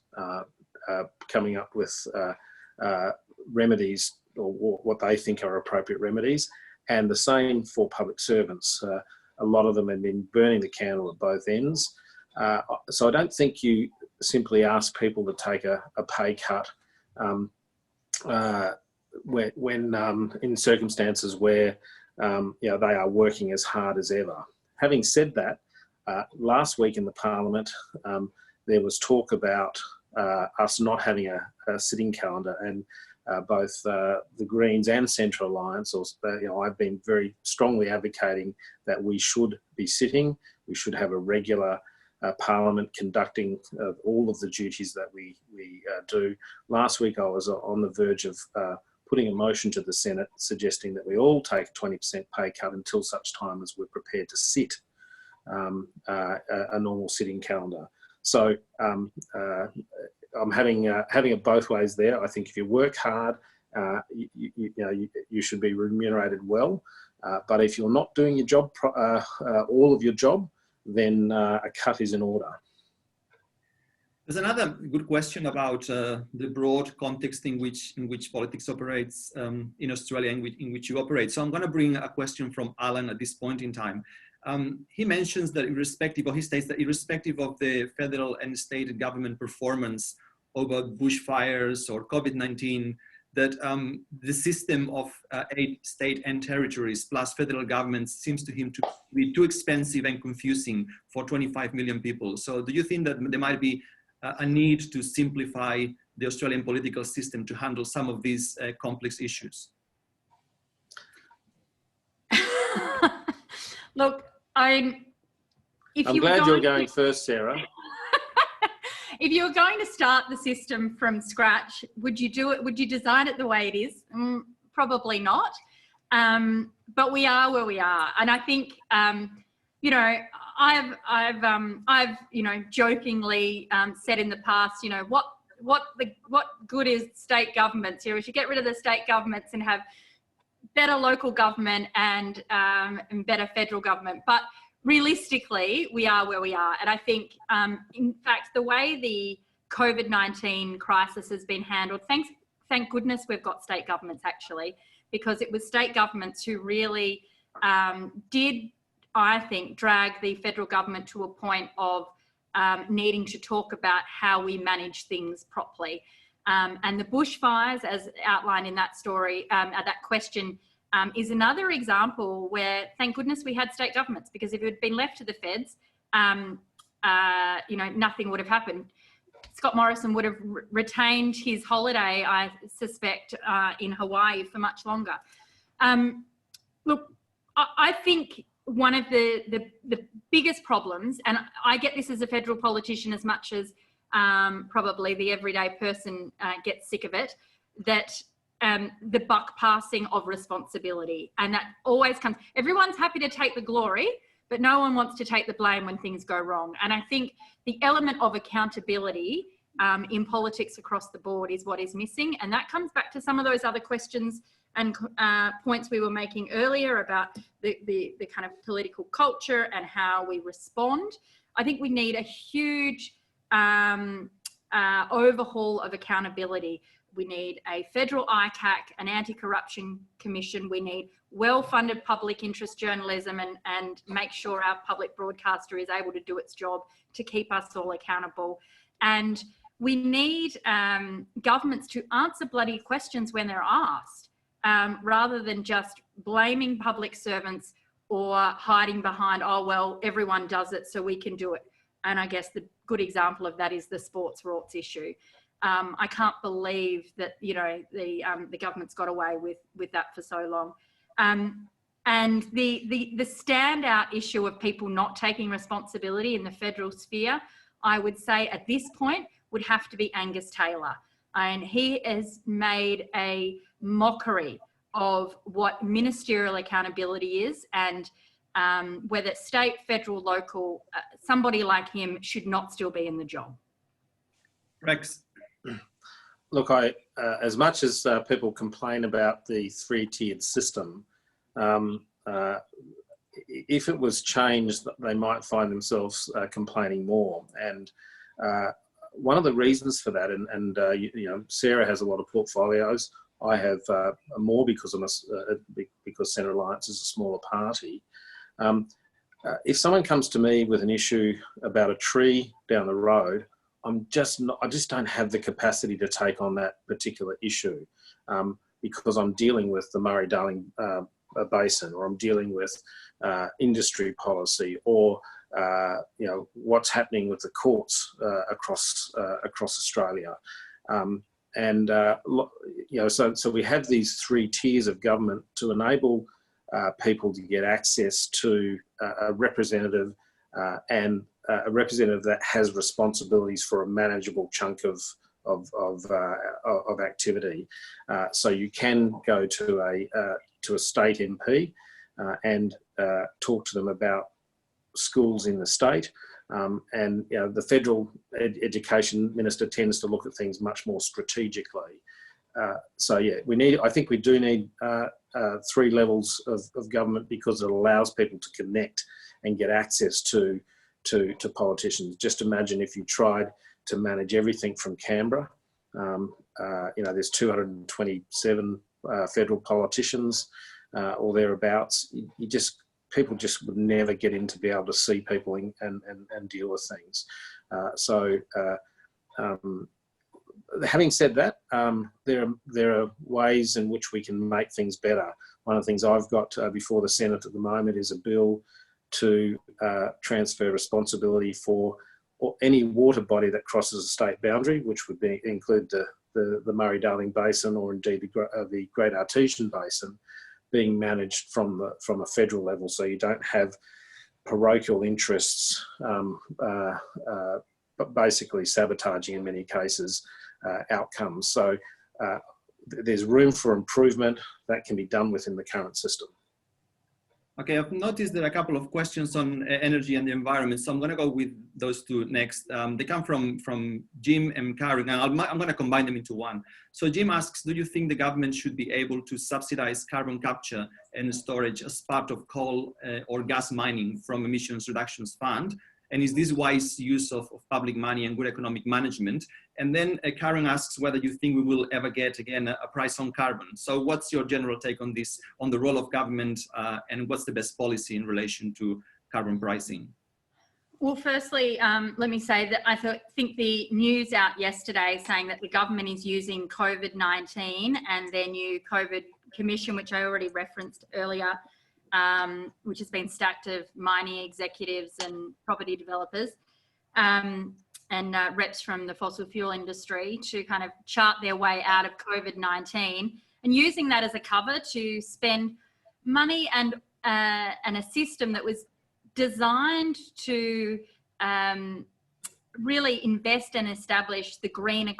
coming up with remedies, or what they think are appropriate remedies. And the same for public servants. A lot of them have been burning the candle at both ends. So I don't think you simply ask people to take a pay cut when in circumstances where they are working as hard as ever. Having said that, last week in the Parliament, there was talk about us not having a sitting calendar, and both the Greens and Centre Alliance, I've been very strongly advocating that we should be sitting. We should have a regular Parliament conducting all of the duties that we do. Last week I was on the verge of putting a motion to the Senate suggesting that we all take a 20% pay cut until such time as we're prepared to sit a normal sitting calendar. So I'm having it both ways there. I think if you work hard, you should be remunerated well. But if you're not doing your job, all of your job, then a cut is in order. There's another good question about the broad context in which politics operates in Australia, in which you operate. So I'm going to bring a question from Alan at this point in time. He mentions that he states that irrespective of the federal and state government performance over bushfires or COVID-19, that the system of 8 state and territories plus federal governments seems to him to be too expensive and confusing for 25 million people. So do you think that there might be a need to simplify the Australian political system to handle some of these complex issues? Look, I'm glad you're going first, Sarah. If you were going to start the system from scratch, would you do it? Would you design it the way it is? Probably not. But we are where we are, and I think I've jokingly said in the past, what good is state governments? We should get rid of the state governments and have better local government and better federal government. But realistically, we are where we are. And I think, in fact, the way the COVID-19 crisis has been handled, thank goodness we've got state governments actually, because it was state governments who really did, I think, drag the federal government to a point of needing to talk about how we manage things properly. And the bushfires, as outlined in that story, that question, is another example where, thank goodness, we had state governments, because if it had been left to the feds, nothing would have happened. Scott Morrison would have retained his holiday, I suspect, in Hawaii for much longer. Look, I think one of the biggest problems, and I get this as a federal politician as much as probably the everyday person gets sick of it, that the buck passing of responsibility, and that always comes, everyone's happy to take the glory, but no one wants to take the blame when things go wrong. And I think the element of accountability in politics across the board is what is missing. And that comes back to some of those other questions and points we were making earlier about the kind of political culture and how we respond. I think we need a huge overhaul of accountability. We need a federal ICAC, an anti-corruption commission. We need well-funded public interest journalism and make sure our public broadcaster is able to do its job to keep us all accountable. And we need governments to answer bloody questions when they're asked, rather than just blaming public servants or hiding behind, oh, well, everyone does it, so we can do it. And I guess the good example of that is the sports rorts issue. I can't believe that, the government's got away with that for so long. And the standout issue of people not taking responsibility in the federal sphere, I would say at this point, would have to be Angus Taylor. And he has made a mockery of what ministerial accountability is, and whether state, federal, local, somebody like him should not still be in the job. Rex. Look, as much as people complain about the 3-tiered system, if it was changed, they might find themselves complaining more. And one of the reasons for that, and Sarah has a lot of portfolios. I have more because Centre Alliance is a smaller party. if someone comes to me with an issue about a tree down the road, I just don't have the capacity to take on that particular issue because I'm dealing with the Murray-Darling Basin, or I'm dealing with industry policy, or what's happening with the courts across Australia. So we have these three tiers of government to enable people to get access to a representative and a representative that has responsibilities for a manageable chunk of activity. So you can go to a state MP and talk to them about schools in the state. The federal education minister tends to look at things much more strategically. I think we do need 3 levels of government, because it allows people to connect and get access to politicians. Just imagine if you tried to manage everything from Canberra. There's 227 federal politicians or thereabouts. People just would never get in to be able to see people and deal with things. Having said that, there are ways in which we can make things better. One of the things I've got before the Senate at the moment is a bill to transfer responsibility for any water body that crosses a state boundary, which would include the Murray-Darling Basin, or indeed the Great Artesian Basin, being managed from a federal level, so you don't have parochial interests but basically sabotaging in many cases outcomes. So there's room for improvement that can be done within the current system. Okay, I've noticed there are a couple of questions on energy and the environment, so I'm going to go with those two next. They come from Jim and Karen, and I'm going to combine them into one. So Jim asks, do you think the government should be able to subsidize carbon capture and storage as part of coal or gas mining from Emissions Reductions Fund? And is this wise use of public money and good economic management? And then Karen asks whether you think we will ever get, again, a price on carbon. So what's your general take on this, on the role of government, and what's the best policy in relation to carbon pricing? Well, firstly, let me say that I think the news out yesterday saying that the government is using COVID-19 and their new COVID commission, which I already referenced earlier, which has been stacked of mining executives and property developers and reps from the fossil fuel industry to kind of chart their way out of COVID-19, and using that as a cover to spend money and a system that was designed to really invest and establish the green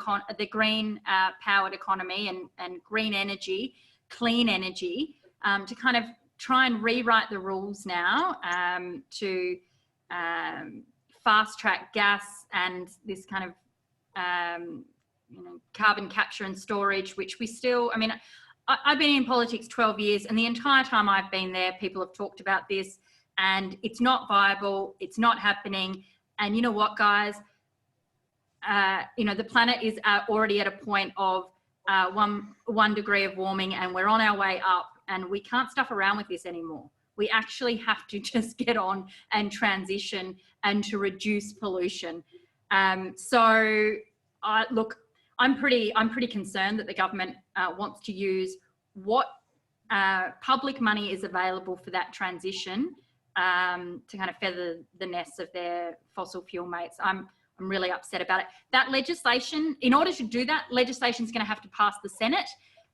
powered economy and green energy, clean energy, to kind of try and rewrite the rules now to fast track gas and this kind of carbon capture and storage, which we still, I mean, I've been in politics 12 years, and the entire time I've been there, people have talked about this, and it's not viable, it's not happening. And you know what, guys, the planet is already at a point of 1 degree of warming, and we're on our way up, and we can't stuff around with this anymore. We actually have to just get on and transition and to reduce pollution. Look, I'm pretty concerned that the government wants to use what public money is available for that transition to kind of feather the nests of their fossil fuel mates. I'm really upset about it. That legislation, in order to do that, legislation is going to have to pass the Senate.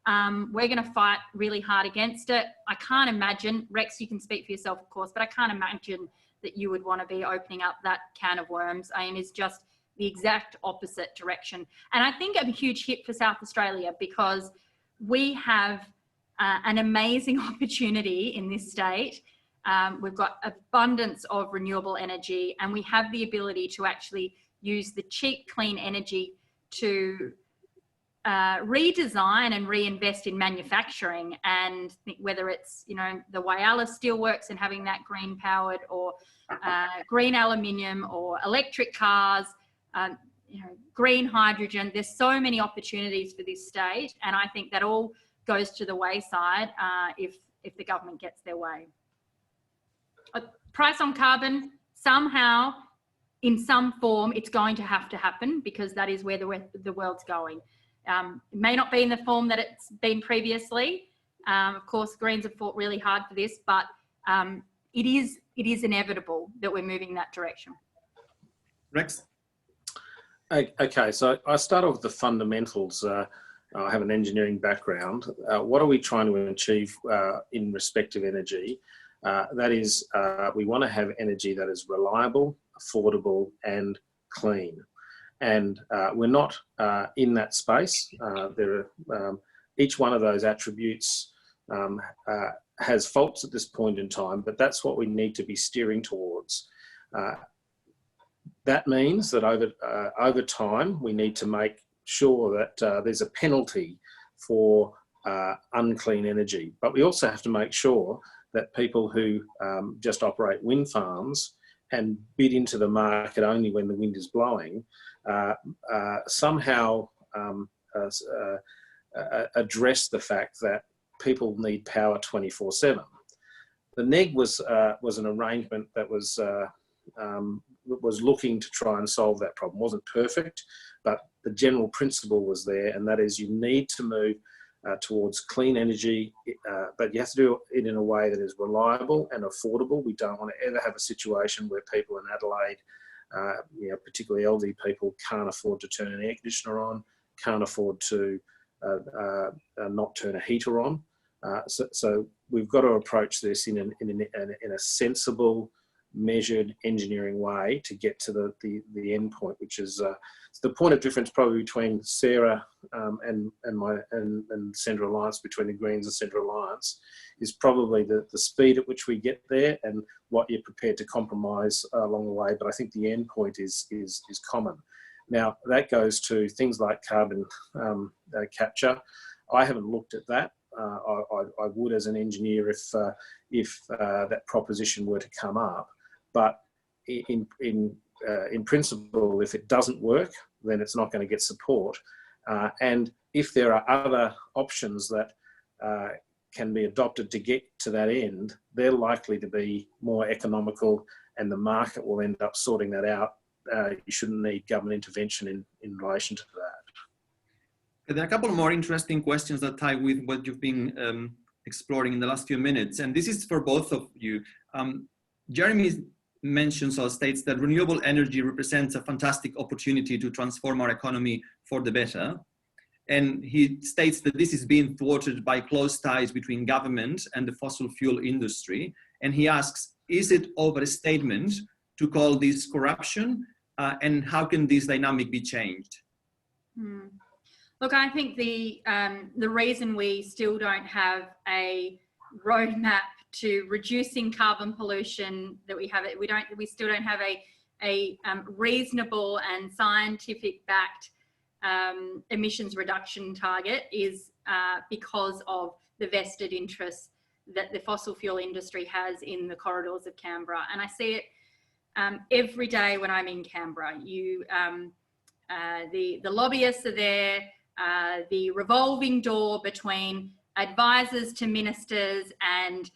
We're going to fight really hard against it. I can't imagine, Rex, you can speak for yourself, of course, but I can't imagine that you would want to be opening up that can of worms. I mean, it's just the exact opposite direction. And I think a huge hit for South Australia, because we have an amazing opportunity in this state. We've got abundance of renewable energy, and we have the ability to actually use the cheap, clean energy to redesign and reinvest in manufacturing, and whether it's the Whyalla Steelworks and having that green powered, or green aluminium, or electric cars, green hydrogen. There's so many opportunities for this state, and I think that all goes to the wayside if the government gets their way. price on carbon, somehow, in some form, it's going to happen because that is where the world's going. It may not be in the form that it's been previously. Of course, Greens have fought really hard for this, but it is inevitable that we're moving that direction. Rex? Okay, so I start off with the fundamentals. I have an engineering background. What are we trying to achieve in respect of energy? That is, we want to have energy that is reliable, affordable, and clean. And we're not in that space. Each one of those attributes has faults at this point in time, but that's what we need to be steering towards. That means that over time, we need to make sure that there's a penalty for unclean energy. But we also have to make sure that people who just operate wind farms and bid into the market only when the wind is blowing somehow address the fact that people need power 24/7. The NEG was an arrangement that was looking to try and solve that problem. It wasn't perfect, but the general principle was there, and that is you need to move towards clean energy, but you have to do it in a way that is reliable and affordable. We don't want to ever have a situation where people in Adelaide, particularly elderly people, can't afford to turn an air conditioner on, can't afford to not turn a heater on. So we've got to approach this in a sensible, measured engineering way to get to the end point, which is the point of difference probably between Sarah and Centre Alliance, between the Greens and Centre Alliance, is probably the speed at which we get there and what you're prepared to compromise along the way. But I think the end point is common. Now that goes to things like carbon capture. I haven't looked at that. I would as an engineer if that proposition were to come up. But in principle, if it doesn't work, then it's not going to get support. And if there are other options that can be adopted to get to that end, they're likely to be more economical, and the market will end up sorting that out. You shouldn't need government intervention in relation to that. There are a couple more interesting questions that tie with what you've been exploring in the last few minutes, and this is for both of you. Jeremy mentions or states that renewable energy represents a fantastic opportunity to transform our economy for the better. And he states that this is being thwarted by close ties between government and the fossil fuel industry. And he asks, is it overstatement to call this corruption? And how can this dynamic be changed? Look, I think the reason we still don't have a roadmap to reducing carbon pollution that we still don't have a reasonable and scientific backed emissions reduction target is because of the vested interests that the fossil fuel industry has in the corridors of Canberra. And I see it every day when I'm in Canberra. The lobbyists are there, the revolving door between advisors to ministers and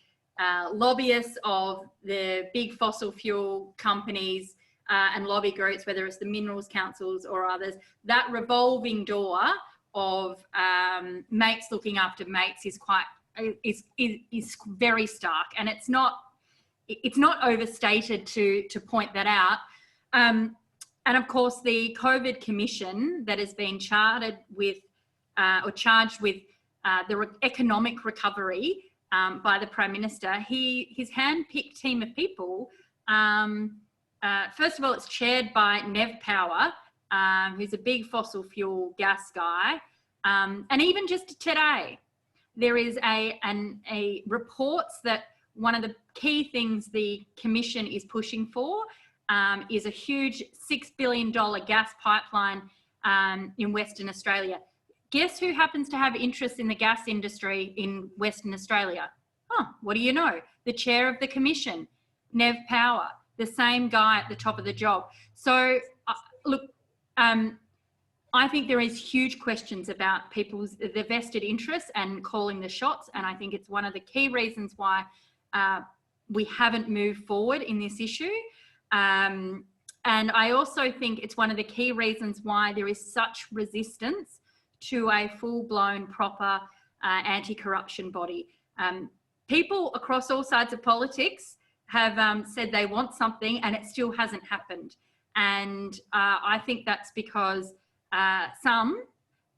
lobbyists of the big fossil fuel companies and lobby groups, whether it's the minerals councils or others. That revolving door of mates looking after mates is very stark, and it's not overstated to point that out. And of course, the COVID commission that has been charged with the economic recovery by the Prime Minister, his hand-picked team of people, first of all, it's chaired by Nev Power, who's a big fossil fuel gas guy. And even just today, there is a reports that one of the key things the Commission is pushing for is a huge $6 billion gas pipeline in Western Australia. Guess who happens to have interest in the gas industry in Western Australia? Oh, what do you know? The chair of the Commission, Nev Power, the same guy at the top of the job. So look, I think there is huge questions about the vested interests and calling the shots. And I think it's one of the key reasons why we haven't moved forward in this issue. And I also think it's one of the key reasons why there is such resistance to a full-blown, proper anti-corruption body. People across all sides of politics have said they want something and it still hasn't happened. And I think that's because some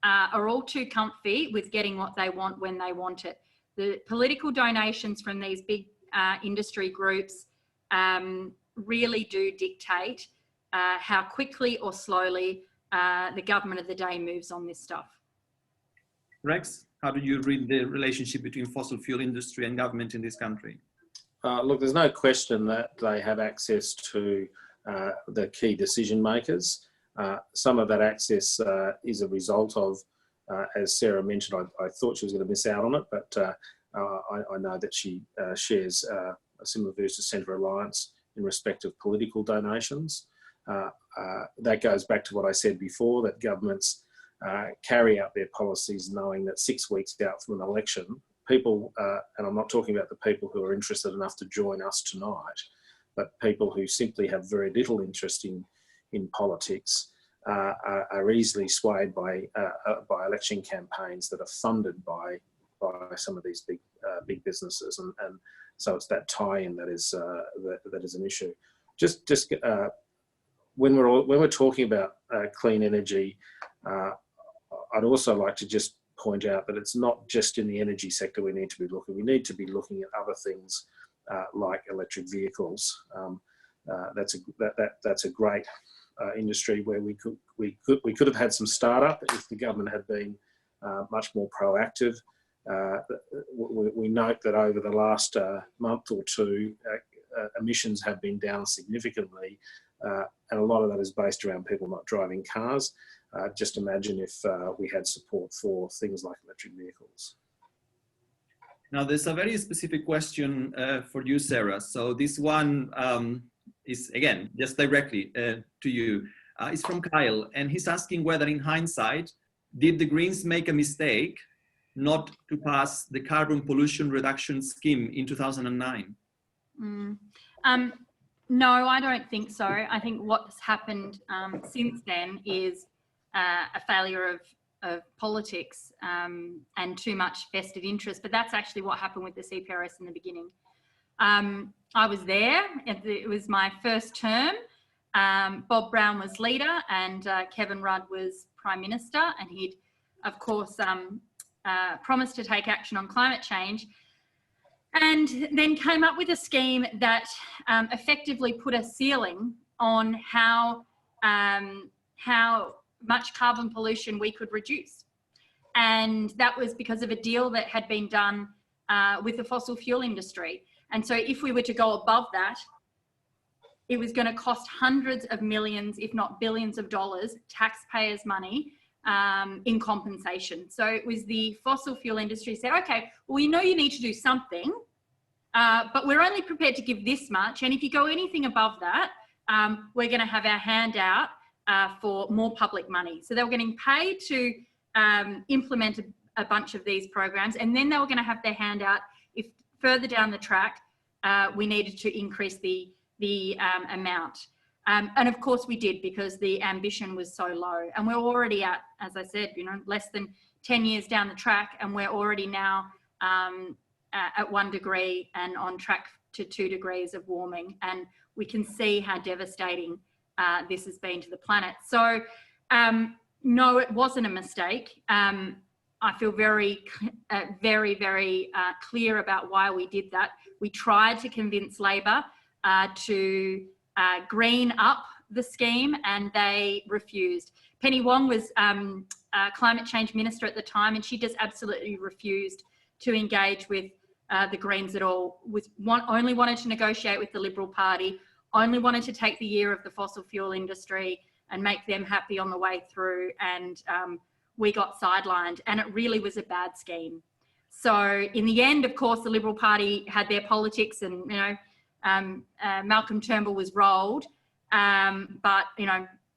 are all too comfy with getting what they want when they want it. The political donations from these big industry groups really do dictate how quickly or slowly the government of the day moves on this stuff. Rex, how do you read the relationship between fossil fuel industry and government in this country? Look, there's no question that they have access to the key decision makers. Some of that access is a result of, as Sarah mentioned, I thought she was going to miss out on it, but I know that she shares similar views to Centre Alliance in respect of political donations. That goes back to what I said before, that governments carry out their policies knowing that 6 weeks out from an election, people, and I'm not talking about the people who are interested enough to join us tonight, but people who simply have very little interest in politics are easily swayed by election campaigns that are funded by some of these big businesses, and so it's that tie-in that is an issue. Just when we're talking about clean energy, I'd also like to just point out that it's not just in the energy sector we need to be looking. We need to be looking at other things like electric vehicles. That's a great industry where we could have had some startup if the government had been much more proactive. We note that over the last month or two, emissions have been down significantly, and a lot of that is based around people not driving cars. Just imagine if we had support for things like electric vehicles. Now, there's a very specific question for you, Sarah. So this one is, again, just directly to you. It's from Kyle, and he's asking whether, in hindsight, did the Greens make a mistake not to pass the carbon pollution reduction scheme in 2009? No, I don't think so. I think what's happened since then is a failure of politics and too much vested interest. But that's actually what happened with the CPRS in the beginning. I was there. It was my first term. Bob Brown was leader and Kevin Rudd was Prime Minister. And he'd, of course, promised to take action on climate change. And then came up with a scheme that effectively put a ceiling on how much carbon pollution we could reduce. And that was because of a deal that had been done with the fossil fuel industry. And so if we were to go above that, it was going to cost hundreds of millions, if not billions of dollars, taxpayers' money in compensation. So it was the fossil fuel industry said, okay, well, we know you need to do something, but we're only prepared to give this much. And if you go anything above that, we're going to have our hand out for more public money. So they were getting paid to implement a bunch of these programs, and then they were going to have their hand out if further down the track we needed to increase the amount. And of course we did, because the ambition was so low. And we're already at, as I said, less than 10 years down the track, and we're already now at 1 degree and on track to 2 degrees of warming. And we can see how devastating this has been to the planet. So no, it wasn't a mistake. I feel very, very clear about why we did that. We tried to convince Labor to green up the scheme, and they refused. Penny Wong was climate change minister at the time, and she just absolutely refused to engage with the Greens at all. Only wanted to negotiate with the Liberal Party, only wanted to take the year of the fossil fuel industry and make them happy on the way through. And we got sidelined, and it really was a bad scheme. So in the end, of course, the Liberal Party had their politics, and Malcolm Turnbull was rolled. But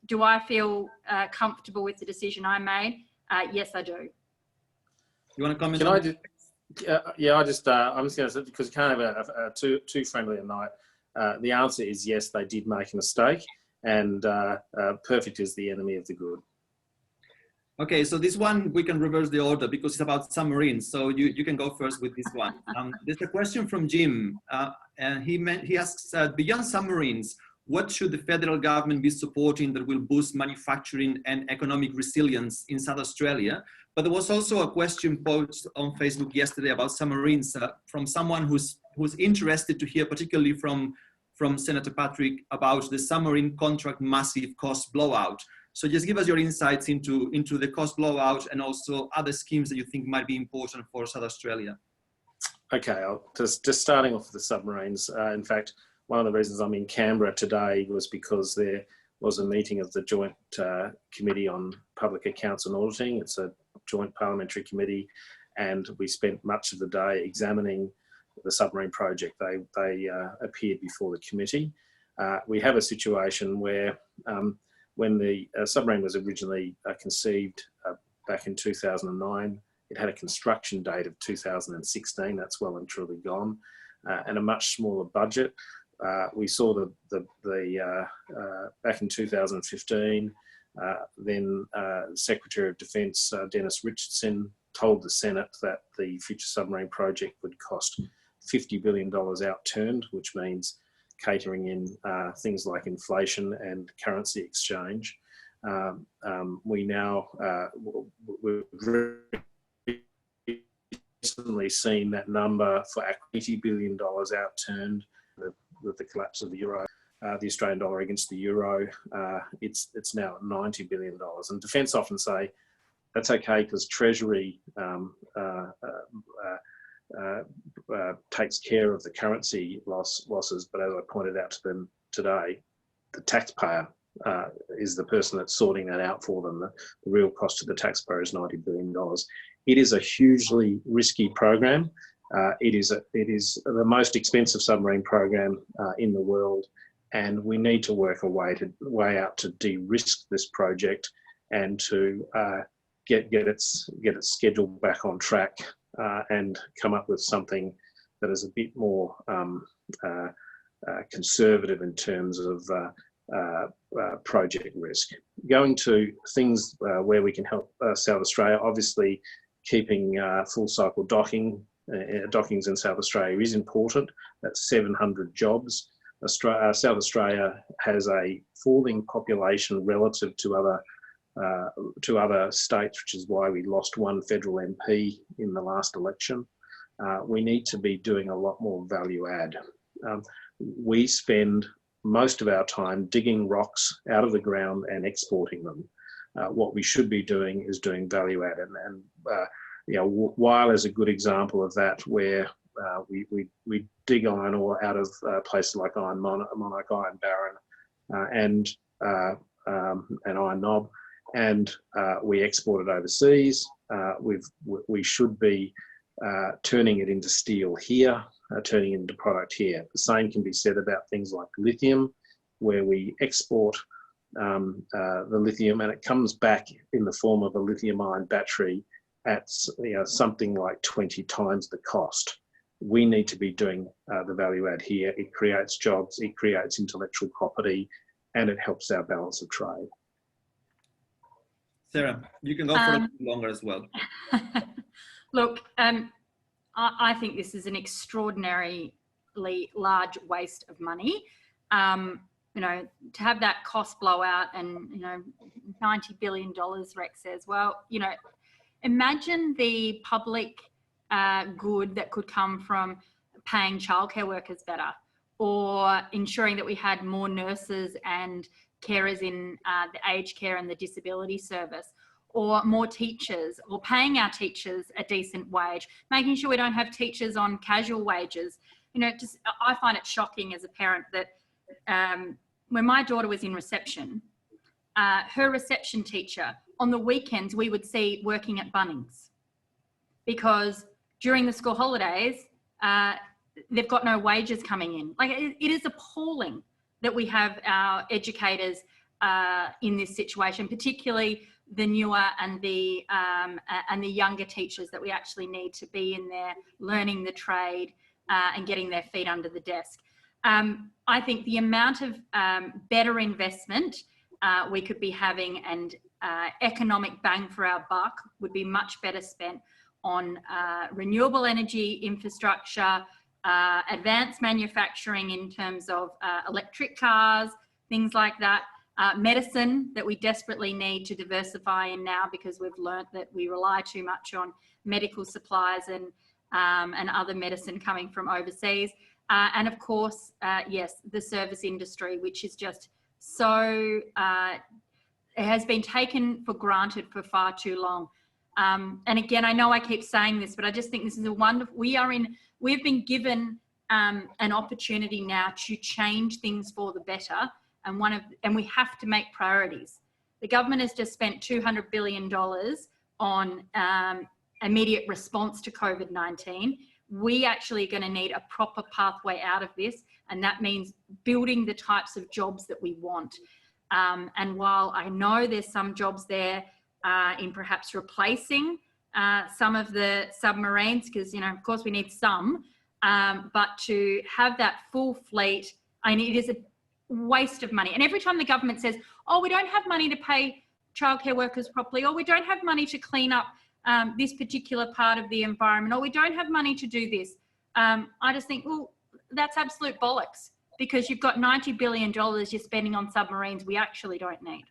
do I feel comfortable with the decision I made? Yes, I do. You want to comment? Yeah, I'm just going to say, because you can't have a too friendly a night. The answer is yes, they did make a mistake, and perfect is the enemy of the good. Okay, so this one, we can reverse the order because it's about submarines. So you can go first with this one. There's a question from Jim. And he asks, beyond submarines, what should the federal government be supporting that will boost manufacturing and economic resilience in South Australia? But there was also a question posted on Facebook yesterday about submarines from someone who's interested to hear, particularly from Senator Patrick, about the submarine contract massive cost blowout. So just give us your insights into the cost blowout and also other schemes that you think might be important for South Australia. Okay, just starting off with the submarines. In fact, one of the reasons I'm in Canberra today was because there was a meeting of the Joint Committee on Public Accounts and Auditing. It's a joint parliamentary committee, and we spent much of the day examining the submarine project. They appeared before the committee. We have a situation where when the submarine was originally conceived back in 2009, it had a construction date of 2016. That's well and truly gone, and a much smaller budget. We saw back in 2015, then Secretary of Defence Dennis Richardson told the Senate that the future submarine project would cost $50 billion outturned, which means catering in things like inflation and currency exchange. We've recently seen that number for $80 billion outturned with the collapse of the euro, the Australian dollar against the euro. It's now at $90 billion. And Defence often say that's okay because Treasury takes care of the currency losses, but as I pointed out to them today, the taxpayer is the person that's sorting that out for them. The real cost to the taxpayer is $90 billion. It is a hugely risky program. It is the most expensive submarine program in the world, and we need to work a way out to de-risk this project and to get its schedule back on track and come up with something that is a bit more conservative in terms of project risk. Going to things where we can help South Australia, obviously keeping full cycle dockings in South Australia is important. That's 700 jobs. South Australia has a falling population relative to other states, which is why we lost one federal MP in the last election. We need to be doing a lot more value add. We spend most of our time digging rocks out of the ground and exporting them. What we should be doing is doing value add, and Weil is a good example of that, where we dig iron ore out of places like Iron Monarch, Iron Barron, and Iron Knob, and we export it overseas. We should be turning it into steel here, turning it into product here. The same can be said about things like lithium, where we export the lithium and it comes back in the form of a lithium-ion battery at something like 20 times the cost. We need to be doing the value add here. It creates jobs, it creates intellectual property, and it helps our balance of trade. Sarah, you can go for a little longer as well. Look, I think this is an extraordinarily large waste of money. To have that cost blowout and, $90 billion, Rex says, well, imagine the public good that could come from paying childcare workers better, or ensuring that we had more nurses and carers in the aged care and the disability service, or more teachers, or paying our teachers a decent wage, making sure we don't have teachers on casual wages. I find it shocking as a parent that when my daughter was in reception, her reception teacher, on the weekends, we would see working at Bunnings, because during the school holidays, they've got no wages coming in. Like, it is appalling that we have our educators in this situation, particularly the newer and the younger teachers that we actually need to be in there learning the trade and getting their feet under the desk. I think the amount of better investment we could be having and economic bang for our buck would be much better spent on renewable energy infrastructure, advanced manufacturing in terms of electric cars, things like that. Medicine that we desperately need to diversify in now because we've learnt that we rely too much on medical supplies and other medicine coming from overseas. And of course, yes, the service industry, which is just so, it has been taken for granted for far too long. And again, I know I keep saying this, but I just think this is a wonderful, we've been given an opportunity now to change things for the better. And we have to make priorities. The government has just spent $200 billion on immediate response to COVID-19. We actually are going to need a proper pathway out of this. And that means building the types of jobs that we want. And while I know there's some jobs there in perhaps replacing some of the submarines, because, you know, of course we need some, but to have that full fleet, I mean, it is a waste of money. And every time the government says, oh, we don't have money to pay childcare workers properly, or we don't have money to clean up this particular part of the environment, or we don't have money to do this, I just think, well, that's absolute bollocks, because you've got $90 billion you're spending on submarines we actually don't need.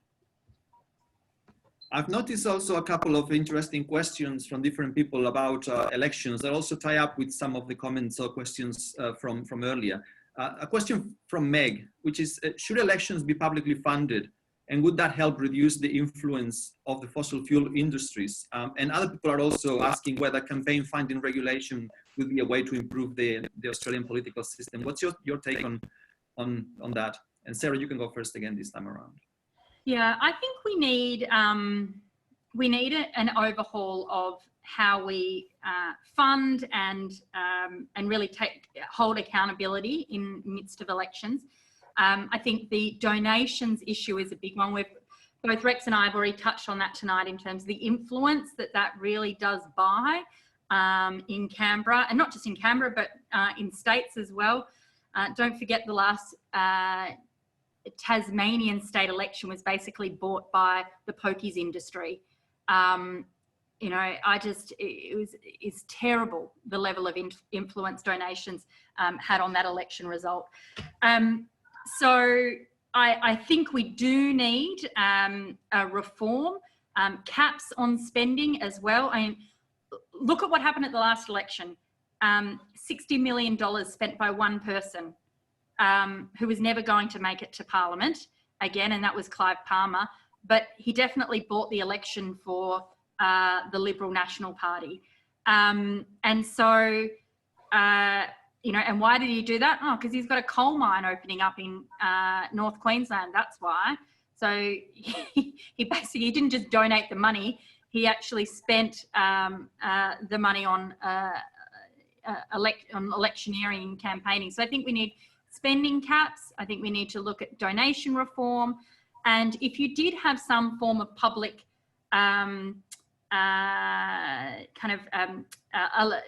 I've noticed also a couple of interesting questions from different people about elections that also tie up with some of the comments or questions from earlier. A question from Meg, which is, should elections be publicly funded? And would that help reduce the influence of the fossil fuel industries? And other people are also asking whether campaign funding regulation would be a way to improve the Australian political system. What's your take on that? And Sarah, you can go first again this time around. Yeah, I think we need an overhaul of how we fund and really hold accountability in the midst of elections. I think the donations issue is a big one. Both Rex and I have already touched on that tonight in terms of the influence that really does buy in Canberra, and not just in Canberra, but in states as well. Don't forget the last Tasmanian state election was basically bought by the pokies industry. You know, it's terrible the level of influence donations had on that election result. So I think we do need a reform, caps on spending as well. I mean, look at what happened at the last election. $60 million spent by one person who was never going to make it to Parliament again, and that was Clive Palmer. But he definitely bought the election for the Liberal National Party. And so, you know, and why did he do that? Oh, because he's got a coal mine opening up in North Queensland, that's why. So he basically didn't just donate the money, he actually spent the money on electioneering and campaigning. So I think we need spending caps. I think we need to look at donation reform. And if you did have some form of public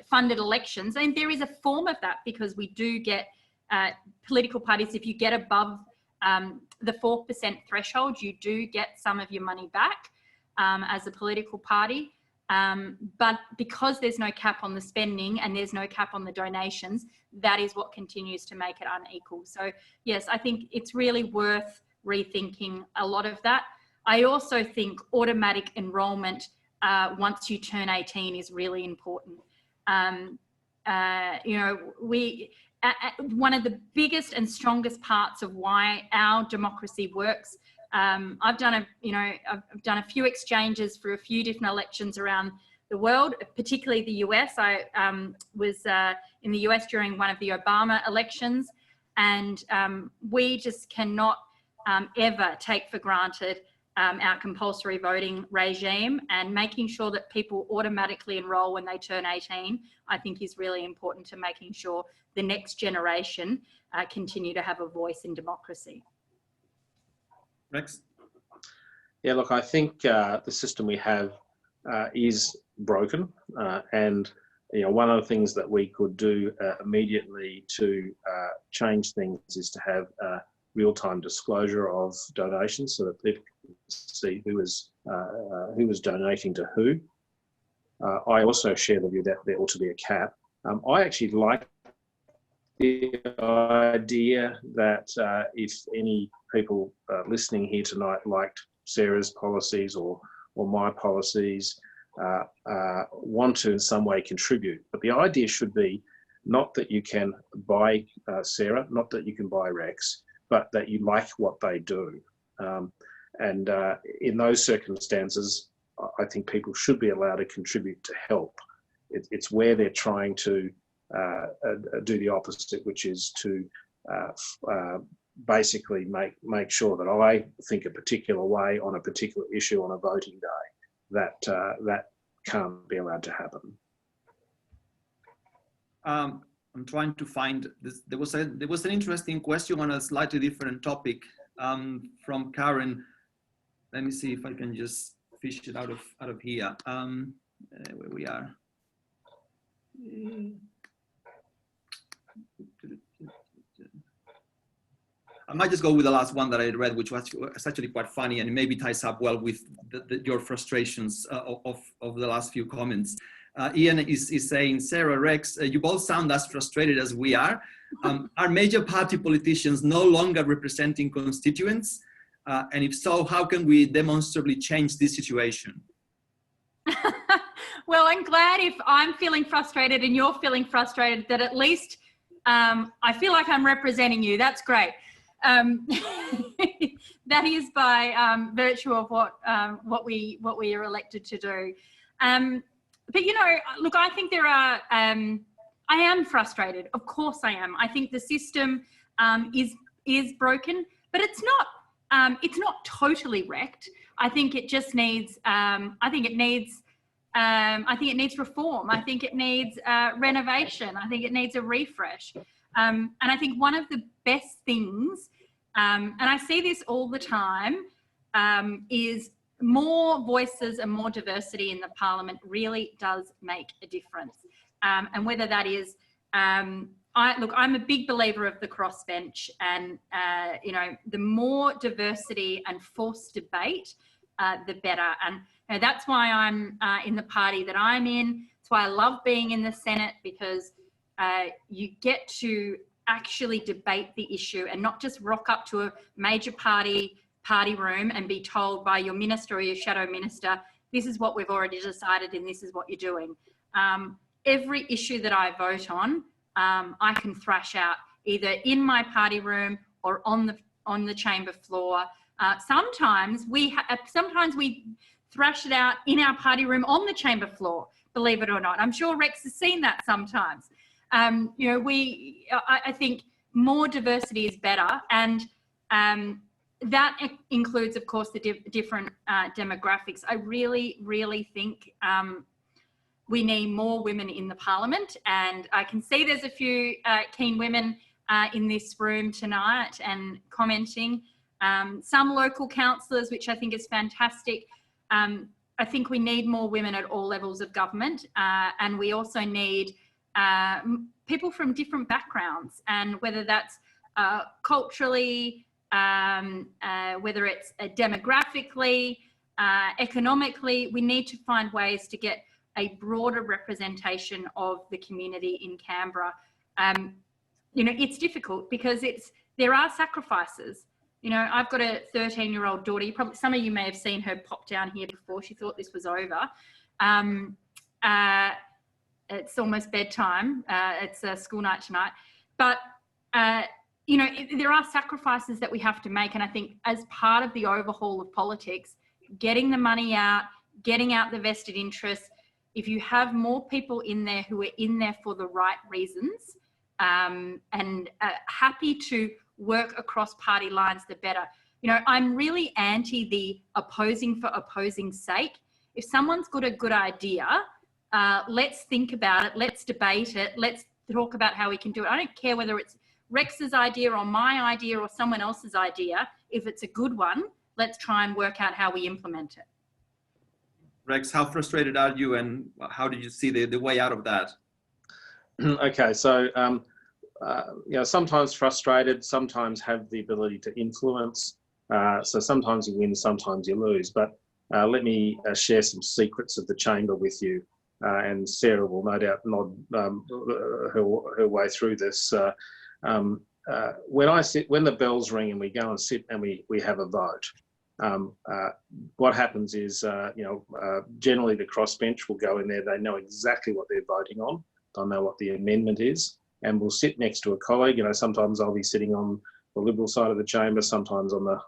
funded elections, and there is a form of that, because we do get political parties, if you get above the 4% threshold, you do get some of your money back as a political party. But because there's no cap on the spending and there's no cap on the donations, that is what continues to make it unequal. So yes, I think it's really worth rethinking a lot of that. I also think automatic enrolment once you turn 18 is really important. You know, one of the biggest and strongest parts of why our democracy works. I've done a few exchanges for a few different elections around the world, particularly the US. I was in the US during one of the Obama elections, and we just cannot ever take for granted our compulsory voting regime, and making sure that people automatically enrol when they turn 18, I think is really important to making sure the next generation continue to have a voice in democracy. Rex? Yeah, look, I think the system we have is broken, and one of the things that we could do immediately to change things is to have real-time disclosure of donations, so that people can see who was donating to who. I also share the view that there ought to be a cap. I actually like the idea that if any people listening here tonight liked Sarah's policies or my policies, want to in some way contribute. But the idea should be not that you can buy Sarah, not that you can buy Rex, but that you like what they do. And in those circumstances, I think people should be allowed to contribute to help. It's where they're trying to do the opposite, which is to basically make sure that I think a particular way on a particular issue on a voting day. That can't be allowed to happen. I'm trying to find this. There was an interesting question on a slightly different topic from Karen. Let me see if I can just fish it out of here. Where we are. I might just go with the last one that I read, which was actually quite funny, and it maybe ties up well with your frustrations of the last few comments. Ian is saying, Sarah, Rex, you both sound as frustrated as we are. Are major party politicians no longer representing constituents? And if so, how can we demonstrably change this situation? Well, I'm glad if I'm feeling frustrated and you're feeling frustrated, that at least I feel like I'm representing you. That's great. That is by virtue of what we are elected to do. But look, I think there are. I am frustrated. Of course, I am. I think the system is broken, but it's not totally wrecked. I think it just needs. I think it needs reform. I think it needs renovation. I think it needs a refresh. And I think one of the best things, and I see this all the time, is more voices and more diversity in the parliament really does make a difference. And whether that is, I'm a big believer of the crossbench, and the more diversity and forced debate, the better. And that's why I'm in the party that I'm in. That's why I love being in the Senate, because you get to actually debate the issue and not just rock up to a major party room and be told by your minister or your shadow minister, this is what we've already decided and this is what you're doing. Every issue that I vote on, I can thrash out either in my party room or on the chamber floor. Sometimes we thrash it out in our party room on the chamber floor, believe it or not. I'm sure Rex has seen that sometimes. I think more diversity is better, and that includes, of course, the different demographics. I really, really think we need more women in the parliament, and I can see there's a few keen women in this room tonight and commenting. Some local councillors, which I think is fantastic. I think we need more women at all levels of government, and we also need people from different backgrounds, and whether that's culturally, whether it's demographically, economically, we need to find ways to get a broader representation of the community in Canberra. It's difficult because there are sacrifices. I've got a 13-year-old daughter. Some of you may have seen her pop down here before. She thought this was over. It's almost bedtime. It's a school night tonight. But, there are sacrifices that we have to make. And I think as part of the overhaul of politics, getting the money out, getting out the vested interests, if you have more people in there who are in there for the right reasons, and happy to work across party lines, the better. I'm really anti the opposing for opposing's sake. If someone's got a good idea, let's think about it, let's debate it, let's talk about how we can do it. I don't care whether it's Rex's idea or my idea or someone else's idea. If it's a good one, let's try and work out how we implement it. Rex, how frustrated are you, and how did you see the way out of that? Okay, so you know, sometimes frustrated, sometimes have the ability to influence. So sometimes you win, sometimes you lose. But let me share some secrets of the chamber with you, and Sarah will no doubt nod her way through this. When the bells ring and we go and sit and we have a vote, what happens is, you know, generally the crossbench will go in there. They know exactly what they're voting on. They'll know what the amendment is, and we'll sit next to a colleague. You know, sometimes I'll be sitting on the Liberal side of the chamber, sometimes on the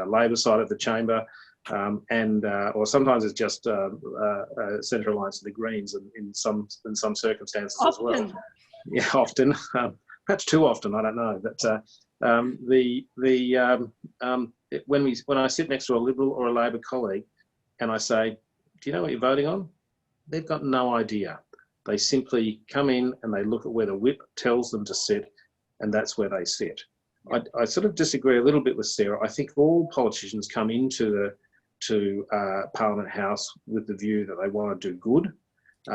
Labor side of the chamber, or sometimes it's just Centre Alliance of the Greens, in some circumstances as well. Yeah, often, perhaps too often. I don't know, but when I sit next to a Liberal or a Labor colleague, and I say, "Do you know what you're voting on?" They've got no idea. They simply come in and they look at where the whip tells them to sit, and that's where they sit. I sort of disagree a little bit with Sarah. I think all politicians come into Parliament House with the view that they want to do good.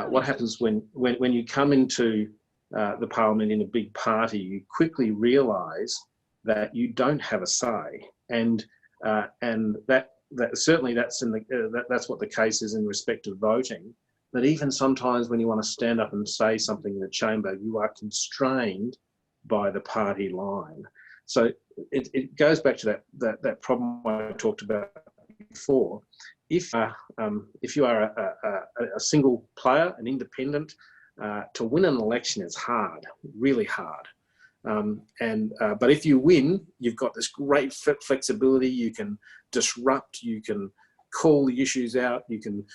What happens when you come into the Parliament in a big party, you quickly realise that you don't have a say, and that certainly that's what the case is in respect of voting. That even sometimes when you want to stand up and say something in the chamber, you are constrained by the party line. So it goes back to that problem I talked about before. If you are a single player, an independent, to win an election is hard, really hard. But if you win, you've got this great flexibility. You can disrupt. You can call the issues out. You can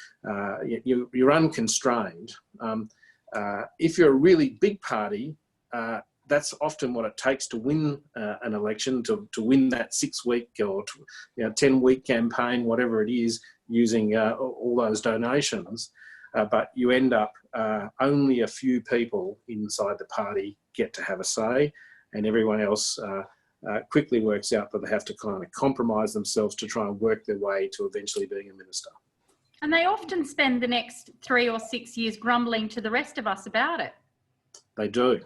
you're unconstrained. If you're a really big party, that's often what it takes to win an election, to win that 6-week or 10-week campaign, whatever it is, using all those donations. But you end up only a few people inside the party get to have a say, and everyone else quickly works out that they have to kind of compromise themselves to try and work their way to eventually being a minister. And they often spend the next 3 or 6 years grumbling to the rest of us about it. They do.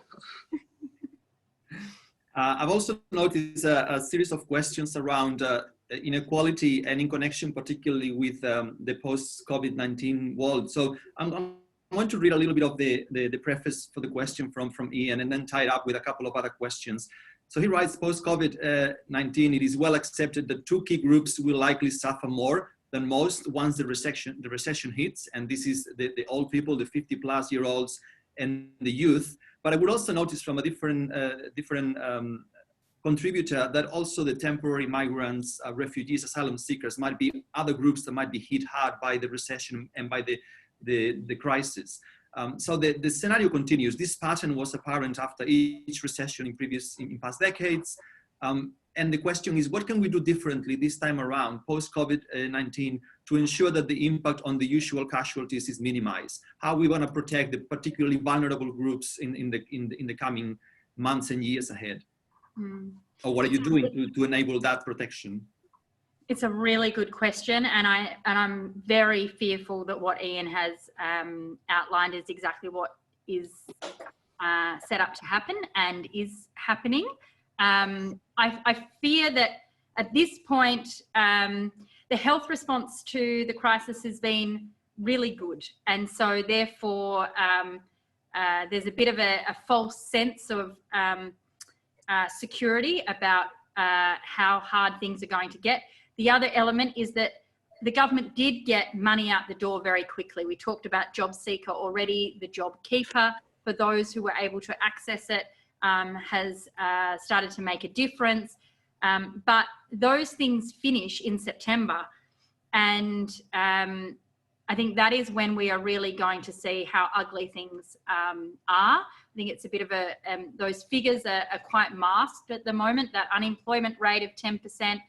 I've also noticed a series of questions around inequality, and in connection particularly with the post-COVID-19 world. So I'm going to read a little bit of the preface for the question from Ian, and then tie it up with a couple of other questions. So he writes, post-COVID-19, it is well accepted that 2 key groups will likely suffer more than most once the recession hits, and this is the old people, the 50-plus-year-olds, and the youth. But I would also notice from a different contributor that also the temporary migrants, refugees, asylum seekers might be other groups that might be hit hard by the recession and by the crisis. So the scenario continues. This pattern was apparent after each recession in past decades. And the question is, what can we do differently this time around, post-COVID-19, to ensure that the impact on the usual casualties is minimized? How are we going to protect the particularly vulnerable groups in the coming months and years ahead? Or what are you doing to enable that protection? It's a really good question, and I'm very fearful that what Ian has outlined is exactly what is set up to happen and is happening. I fear that at this point, the health response to the crisis has been really good, and so therefore there's a bit of a false sense of security about how hard things are going to get. The other element is that the government did get money out the door very quickly. We talked about JobSeeker already. The JobKeeper, for those who were able to access it, has started to make a difference. But those things finish in September. And I think that is when we are really going to see how ugly things are. I think it's a bit of those figures are quite masked at the moment. That unemployment rate of 10%.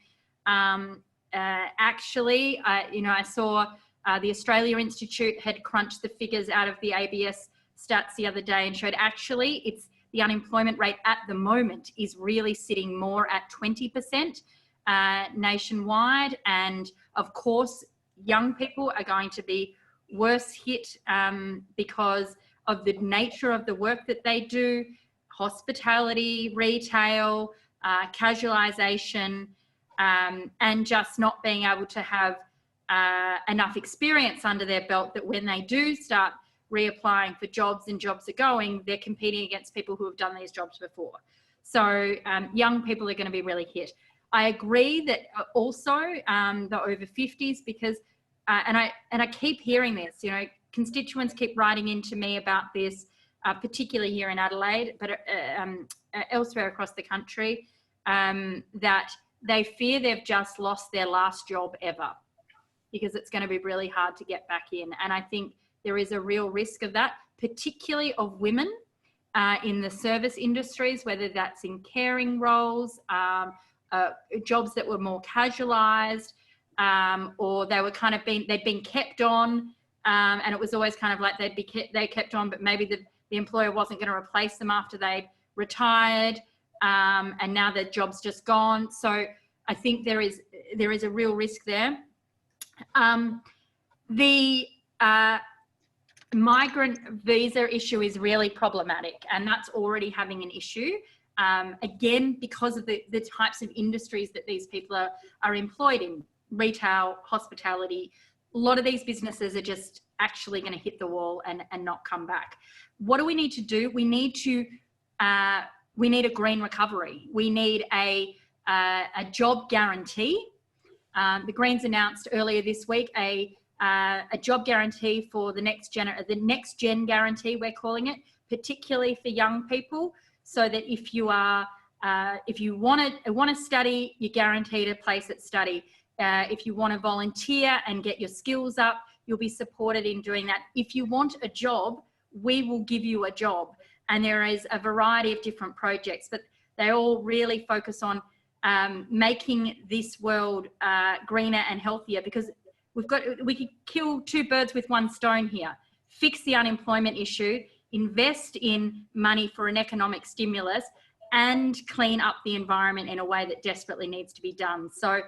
Actually, I saw the Australia Institute had crunched the figures out of the ABS stats the other day and showed actually the unemployment rate at the moment is really sitting more at 20%. nationwide. And of course, young people are going to be worse hit because of the nature of the work that they do, hospitality, retail, casualisation, and just not being able to have enough experience under their belt that when they do start reapplying for jobs and jobs are going, they're competing against people who have done these jobs before. So young people are going to be really hit. I agree that also the over 50s, because and I keep hearing this, you know, constituents keep writing into me about this, particularly here in Adelaide, but elsewhere across the country, that they fear they've just lost their last job ever, because it's going to be really hard to get back in. And I think there is a real risk of that, particularly of women in the service industries, whether that's in caring roles, jobs that were more casualised, or they were kind of they'd been kept on, and it was always kind of like they kept on, but maybe the employer wasn't going to replace them after they retired, and now their job's just gone. So I think there is a real risk there. The migrant visa issue is really problematic, and that's already having an issue. Again, because of the types of industries that these people are employed in, retail, hospitality. A lot of these businesses are just actually going to hit the wall and not come back. What do we need to do? We need a green recovery. We need a job guarantee. The Greens announced earlier this week a job guarantee for the next gen guarantee, we're calling it, particularly for young people, so that if you want to study, you're guaranteed a place at study. If you want to volunteer and get your skills up, you'll be supported in doing that. If you want a job, we will give you a job. And there is a variety of different projects, but they all really focus on making this world greener and healthier, because we could kill two birds with one stone here. Fix the unemployment issue, invest in money for an economic stimulus, and clean up the environment in a way that desperately needs to be done. So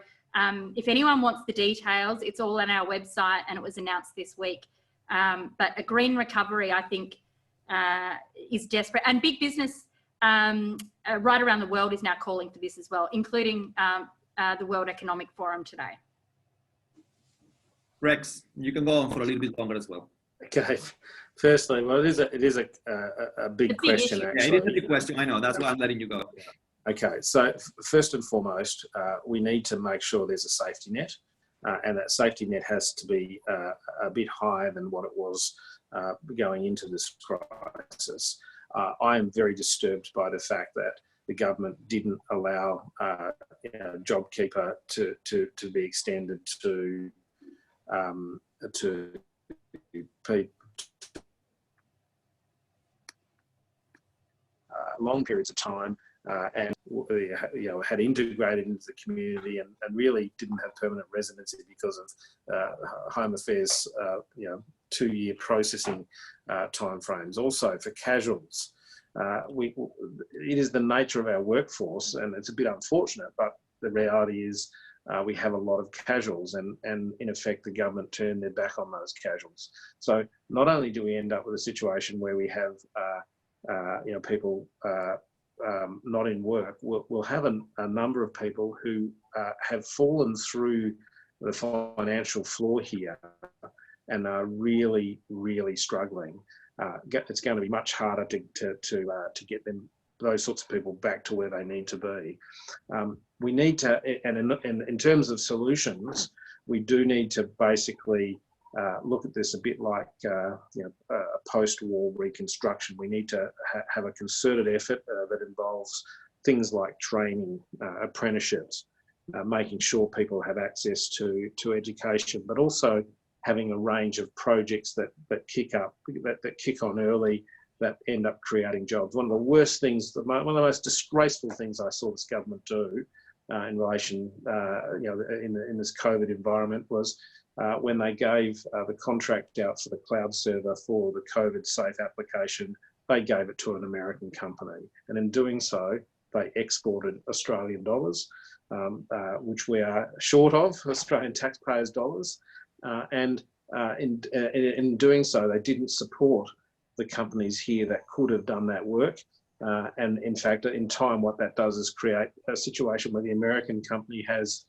if anyone wants the details, it's all on our website, and it was announced this week. But a green recovery, I think, is desperate. And big business right around the world is now calling for this as well, including the World Economic Forum today. Rex, you can go on for a little bit longer as well. Okay. Firstly, well, it is a big question, issue. actually. Yeah, it is a big question. I know. That's why I'm letting you go. Okay. So first and foremost, we need to make sure there's a safety net, and that safety net has to be a bit higher than what it was going into this crisis. I am very disturbed by the fact that the government didn't allow JobKeeper to be extended to people long periods of time, and had integrated into the community and really didn't have permanent residency because of Home Affairs 2-year processing timeframes. Also for casuals, it is the nature of our workforce, and it's a bit unfortunate, but the reality is we have a lot of casuals, and in effect the government turned their back on those casuals. So not only do we end up with a situation where we have people not in work, we'll have a number of people who have fallen through the financial floor here and are really, really struggling. It's going to be much harder to get those sorts of people back to where they need to be. We need to, and in terms of solutions, we do need to basically look at this a bit like a post-war reconstruction. We need to have a concerted effort that involves things like training, apprenticeships, making sure people have access to education, but also having a range of projects that kick on early, that end up creating jobs. One of the worst things, one of the most disgraceful things I saw this government do in relation, in this COVID environment was when they gave the contract out for the cloud server for the COVID safe application. They gave it to an American company, and in doing so, they exported Australian dollars. which we are short of, Australian taxpayers' dollars. And in doing so, they didn't support the companies here that could have done that work. And in fact, in time, what that does is create a situation where the American company has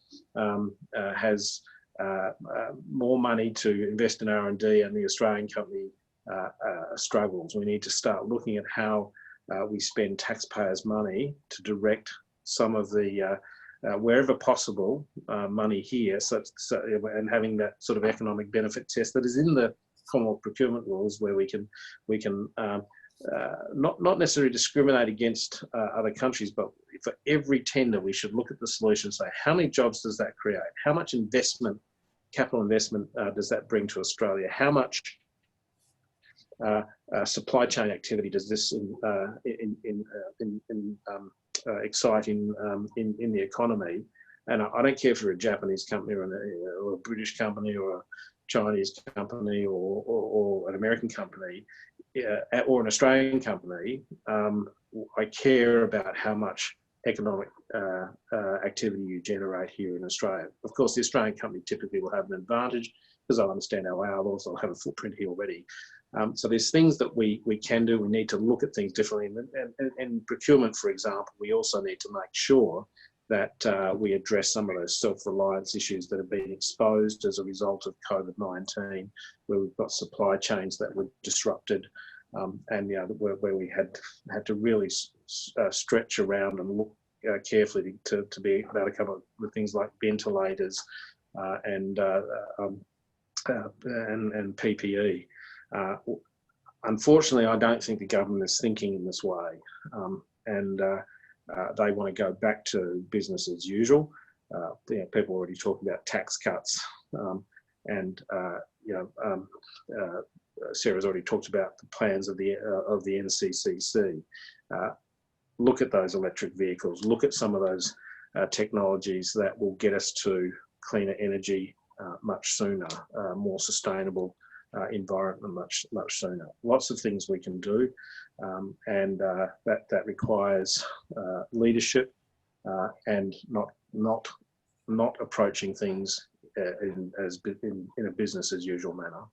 more money to invest in R&D, and the Australian company struggles. We need to start looking at how we spend taxpayers' money to direct some of the wherever possible money here, and having that sort of economic benefit test that is in the Commonwealth procurement rules, where we can not necessarily discriminate against other countries, but for every tender we should look at the solution and say, how many jobs does that create? How much investment, capital investment, does that bring to Australia? How much supply chain activity does this excite in the economy? And I don't care if you're a Japanese company or a British company or a Chinese company or an American company or an Australian company. I care about how much economic activity you generate here in Australia. Of course, the Australian company typically will have an advantage because they'll understand our laws, they'll have a footprint here already. So there's things that we can do. We need to look at things differently. And procurement, for example, we also need to make sure that we address some of those self-reliance issues that have been exposed as a result of COVID-19, where we've got supply chains that were disrupted, and where we had to really stretch around and look carefully to be able to come up with things like ventilators and PPE. Unfortunately, I don't think the government is thinking in this way, and they want to go back to business as usual. People already talk about tax cuts, and Sarah's already talked about the plans of the NCCC. Look at those electric vehicles. Look at some of those technologies that will get us to cleaner energy much sooner, more sustainable environment much sooner. Lots of things we can do, and that requires leadership and not approaching things in a business as usual manner.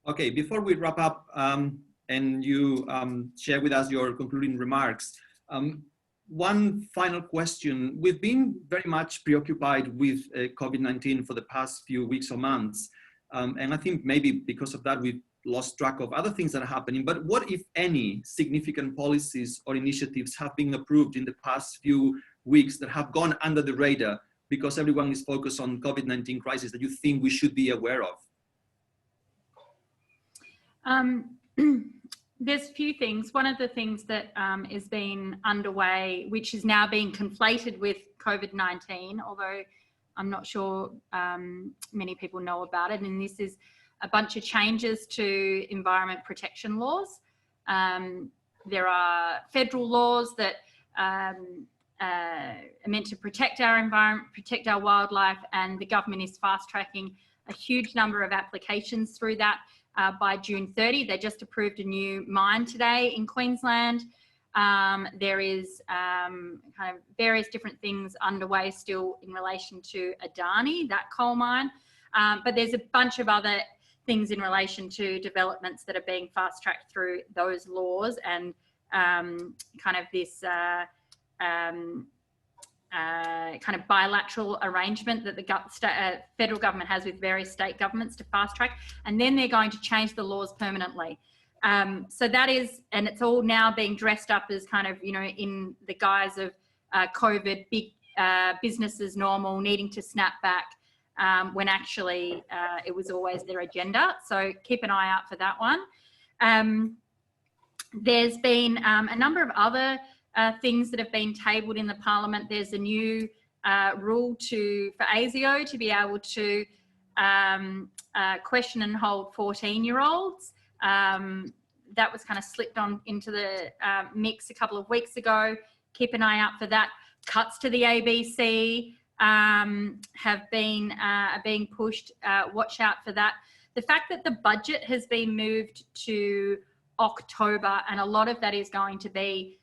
Okay, before we wrap up and you share with us your concluding remarks, one final question. We've been very much preoccupied with COVID-19 for the past few weeks or months. And I think maybe because of that, we've lost track of other things that are happening. But what, if any, significant policies or initiatives have been approved in the past few weeks that have gone under the radar because everyone is focused on COVID-19 crisis that you think we should be aware of? There's a few things. One of the things that is being underway, which is now being conflated with COVID-19, although I'm not sure many people know about it, and this is a bunch of changes to environment protection laws. There are federal laws that are meant to protect our environment, protect our wildlife, and the government is fast-tracking a huge number of applications through that by June 30. They just approved a new mine today in Queensland. There is kind of various different things underway still in relation to Adani, that coal mine, but there's a bunch of other things in relation to developments that are being fast-tracked through those laws, and kind of this kind of bilateral arrangement that the federal government has with various state governments to fast-track, and then they're going to change the laws permanently. So that is, and it's all now being dressed up as kind of, in the guise of COVID, big business as normal, needing to snap back, when actually it was always their agenda. So keep an eye out for that one. There's been a number of other things that have been tabled in the Parliament. There's a new rule for ASIO to be able to question and hold 14-year-olds. That was kind of slipped on into the mix a couple of weeks ago. Keep an eye out for that. Cuts to the ABC have been being pushed. Watch out for that. The fact that the budget has been moved to October, and a lot of that is going to be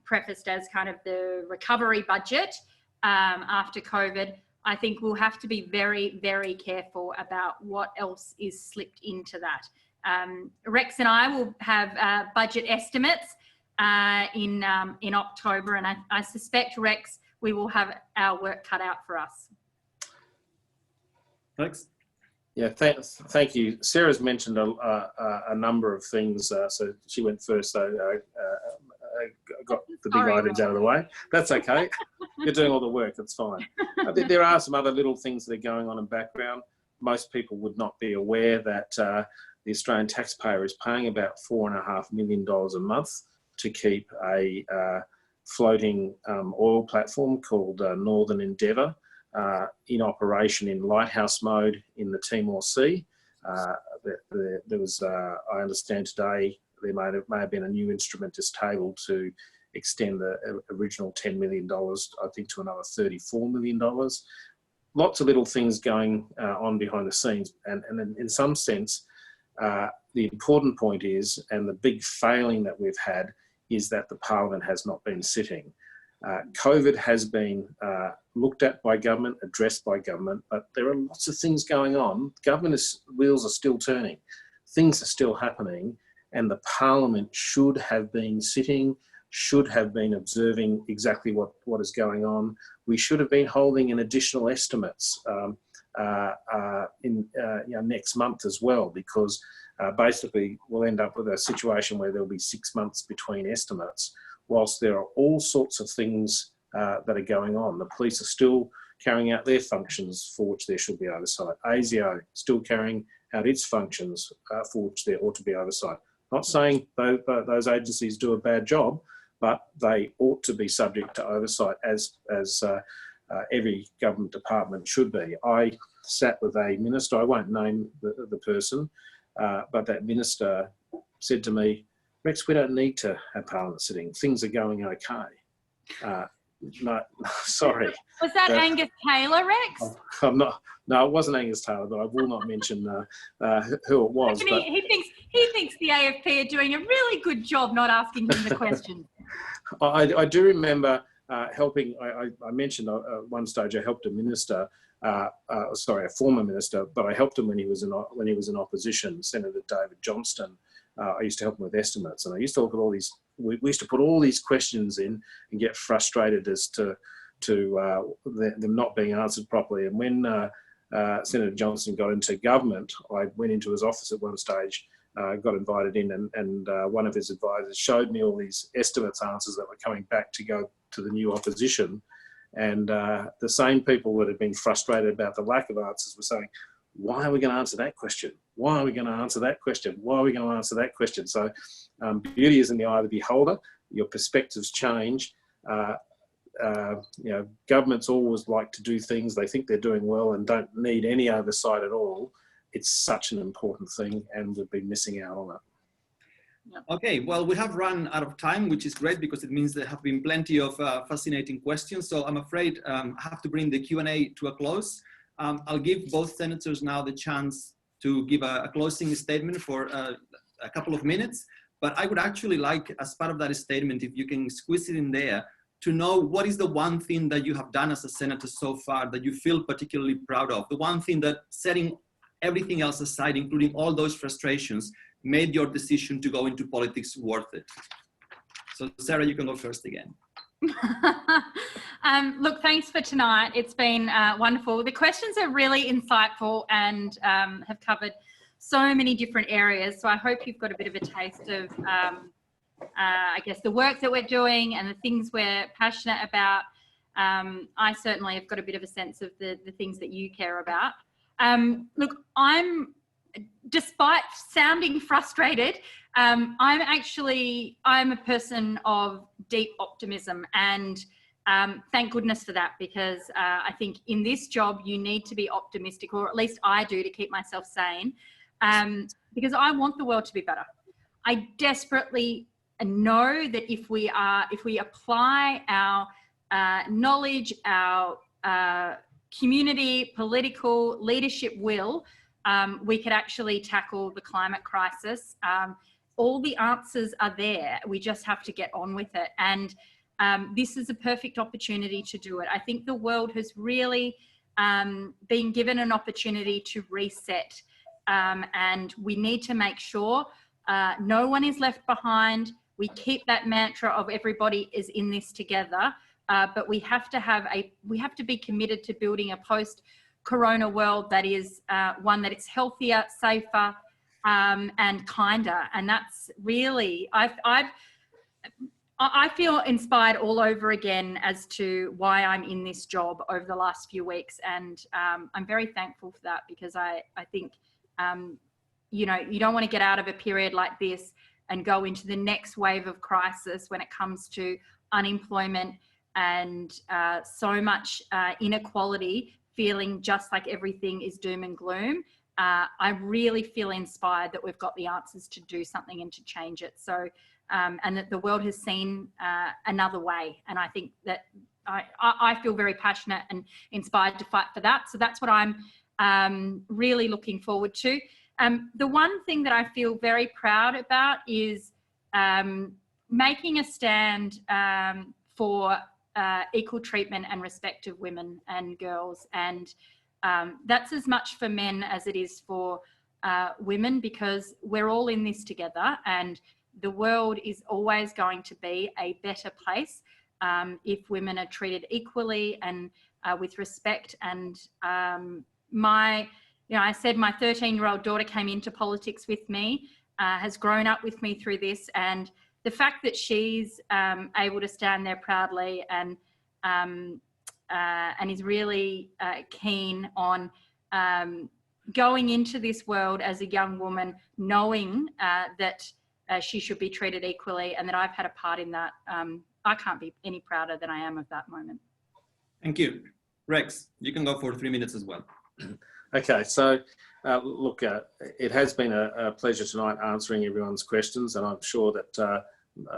prefaced as kind of the recovery budget, after COVID, I think we'll have to be very, very careful about what else is slipped into that. Rex and I will have budget estimates in October, and I suspect, Rex, we will have our work cut out for us. Rex? Yeah, thank you. Sarah's mentioned a number of things, so she went first, so I got the big items out of the way. That's okay. You're doing all the work, that's fine. I think there are some other little things that are going on in background. Most people would not be aware that the Australian taxpayer is paying about $4.5 million a month to keep a floating oil platform called Northern Endeavour in operation in lighthouse mode in the Timor Sea. There was, I understand today, there may have been a new instrument just tabled to extend the original $10 million, I think, to another $34 million. Lots of little things going on behind the scenes. And in some sense, the important point is, and the big failing that we've had, is that the Parliament has not been sitting. COVID has been looked at by government, addressed by government, but there are lots of things going on. Government's wheels are still turning. Things are still happening, and the Parliament should have been sitting, should have been observing exactly what is going on. We should have been holding an additional estimates next month as well, because basically we'll end up with a situation where there'll be 6 months between estimates, whilst there are all sorts of things that are going on. The police are still carrying out their functions for which there should be oversight. ASIO still carrying out its functions for which there ought to be oversight. Not saying those agencies do a bad job, but they ought to be subject to oversight as every government department should be. I sat with a minister, I won't name the person, but that minister said to me, Rex, we don't need to have Parliament sitting. Things are going okay. No, sorry. Was that Angus Taylor, Rex? I'm not. No, it wasn't Angus Taylor, but I will not mention who it was. But He thinks the AFP are doing a really good job not asking him the question. I do remember helping. I mentioned at one stage I helped a minister. A former minister, but I helped him when he was in opposition. Senator David Johnston. I used to help him with estimates, and I used to look at all these. We used to put all these questions in and get frustrated as to them not being answered properly. And when Senator Johnston got into government, I went into his office at one stage, got invited in, and one of his advisors showed me all these estimates answers that were coming back to go to the new opposition. And the same people that had been frustrated about the lack of answers were saying, why are we going to answer that question? Why are we going to answer that question? Why are we going to answer that question? So beauty is in the eye of the beholder. Your perspectives change. Governments always like to do things they think they're doing well and don't need any oversight at all. It's such an important thing, and we've been missing out on it. Okay, well, we have run out of time, which is great because it means there have been plenty of fascinating questions. So I'm afraid I have to bring the Q&A to a close. I'll give both senators now the chance to give a closing statement for a couple of minutes. But I would actually like, as part of that statement, if you can squeeze it in there, to know what is the one thing that you have done as a senator so far that you feel particularly proud of? The one thing that, setting everything else aside, including all those frustrations, made your decision to go into politics worth it? So Sarah, you can go first again. Look, thanks for tonight. It's been wonderful. The questions are really insightful and have covered so many different areas. So I hope you've got a bit of a taste of, I guess, the work that we're doing and the things we're passionate about. I certainly have got a bit of a sense of the things that you care about. Look, despite sounding frustrated, I'm a person of deep optimism, and thank goodness for that, because I think in this job you need to be optimistic, or at least I do, to keep myself sane, because I want the world to be better. I desperately know that if we apply our knowledge, our community, political, leadership will, we could actually tackle the climate crisis. All the answers are there. We just have to get on with it. And this is a perfect opportunity to do it. I think the world has really been given an opportunity to reset, and we need to make sure no one is left behind. We keep that mantra of everybody is in this together, but we have to be committed to building a post-corona world that is one that is healthier, safer, and kinder. And that's really, I feel inspired all over again as to why I'm in this job over the last few weeks. And I'm very thankful for that, because I think, you know, you don't want to get out of a period like this and go into the next wave of crisis when it comes to unemployment and so much inequality, feeling just like everything is doom and gloom. I really feel inspired that we've got the answers to do something and to change it. So, and that the world has seen another way. And I think that I feel very passionate and inspired to fight for that. So that's what I'm really looking forward to. The one thing that I feel very proud about is making a stand for equal treatment and respect of women and girls. And that's as much for men as it is for women, because we're all in this together, and the world is always going to be a better place if women are treated equally and with respect. And I said my 13-year-old daughter came into politics with me, has grown up with me through this, and the fact that she's able to stand there proudly and is really keen on going into this world as a young woman, knowing that she should be treated equally, and that I've had a part in that. I can't be any prouder than I am of that moment. Thank you. Rex, you can go for 3 minutes as well. Okay, so look, it has been a pleasure tonight answering everyone's questions, and I'm sure that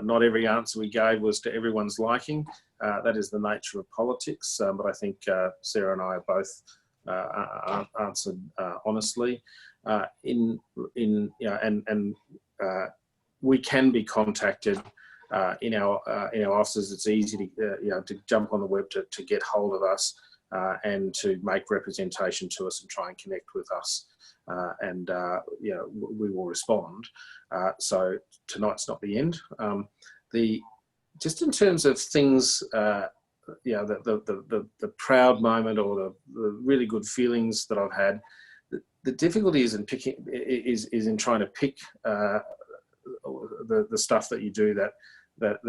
not every answer we gave was to everyone's liking. That is the nature of politics, but I think Sarah and I have both answered honestly. We can be contacted in our offices. It's easy to jump on the web to get hold of us and to make representation to us and try and connect with us, and we will respond. So tonight's not the end. Just in terms of things, the proud moment or the really good feelings that I've had. The difficulty is in trying to pick the stuff that you do that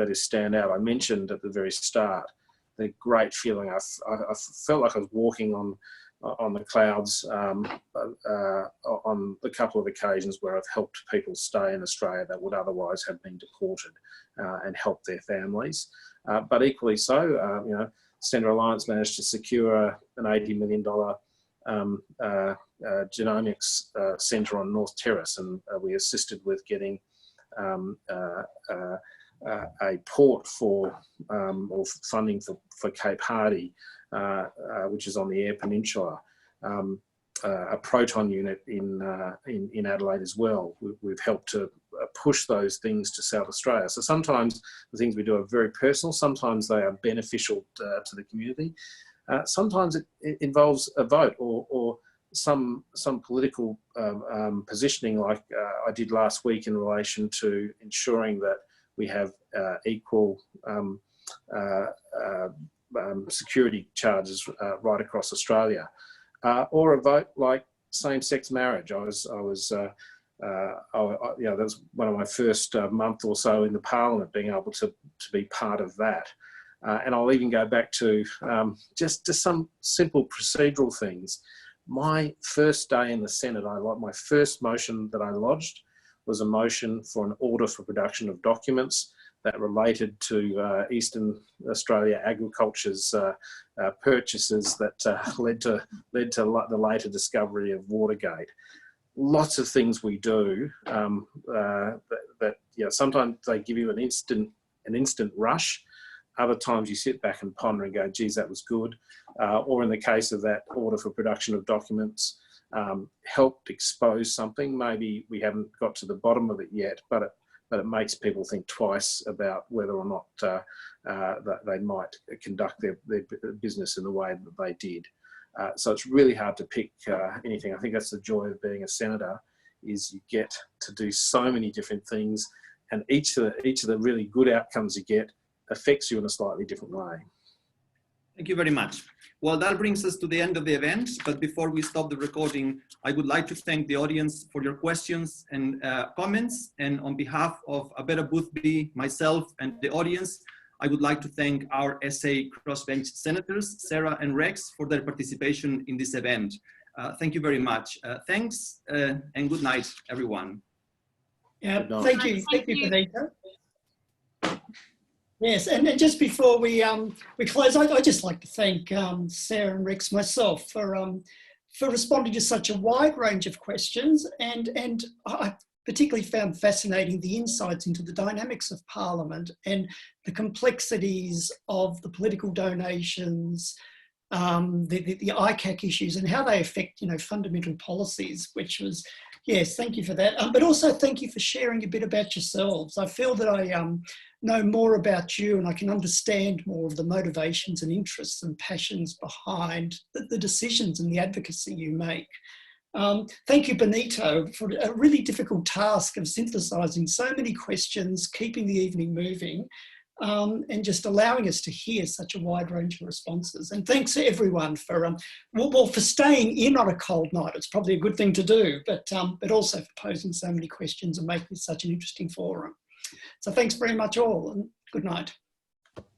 is stand out. I mentioned at the very start the great feeling. I felt like I was walking on the clouds on the couple of occasions where I've helped people stay in Australia that would otherwise have been deported, and help their families. But equally so, Centre Alliance managed to secure an $80 million genomics centre on North Terrace, and we assisted with getting a port for or funding for Cape Hardy, which is on the Eyre Peninsula, a proton unit in Adelaide as well. We've helped to push those things to South Australia. So sometimes the things we do are very personal. Sometimes they are beneficial to the community. Sometimes it involves a vote or some political positioning, like I did last week in relation to ensuring that we have equal security charges right across Australia, or a vote like same-sex marriage. That was one of my first month or so in the Parliament, being able to be part of that. And I'll even go back to just some simple procedural things. My first day in the Senate, my first motion that I lodged was a motion for an order for production of documents that related to Eastern Australia Agriculture's purchases that led to the later discovery of Watergate. Lots of things we do that sometimes they give you an instant rush. Other times you sit back and ponder and go, geez, that was good. Or in the case of that order for production of documents, helped expose something. Maybe we haven't got to the bottom of it yet, but but it makes people think twice about whether or not that they might conduct their business in the way that they did. So it's really hard to pick anything. I think that's the joy of being a senator, is you get to do so many different things, and each of the really good outcomes you get affects you in a slightly different way. Thank you very much. Well, that brings us to the end of the event, but before we stop the recording, I would like to thank the audience for your questions and comments, and on behalf of A Better Boothby, myself and the audience, I would like to thank our SA Crossbench Senators, Sarah and Rex, for their participation in this event. Thank you very much. Thanks and good night, everyone. Yeah, thank you, Benito. Yes, and just before we close, I'd just like to thank Sarah and Rex myself for responding to such a wide range of questions, and I particularly found fascinating the insights into the dynamics of Parliament and the complexities of the political donations, the ICAC issues, and how they affect, fundamental policies, which was, yes, thank you for that. But also thank you for sharing a bit about yourselves. I feel that I know more about you, and I can understand more of the motivations and interests and passions behind the decisions and the advocacy you make. Thank you, Benito, for a really difficult task of synthesising so many questions, keeping the evening moving, and just allowing us to hear such a wide range of responses. And thanks to everyone for for staying in on a cold night. It's probably a good thing to do, but also for posing so many questions and making it such an interesting forum. So thanks very much all, and good night.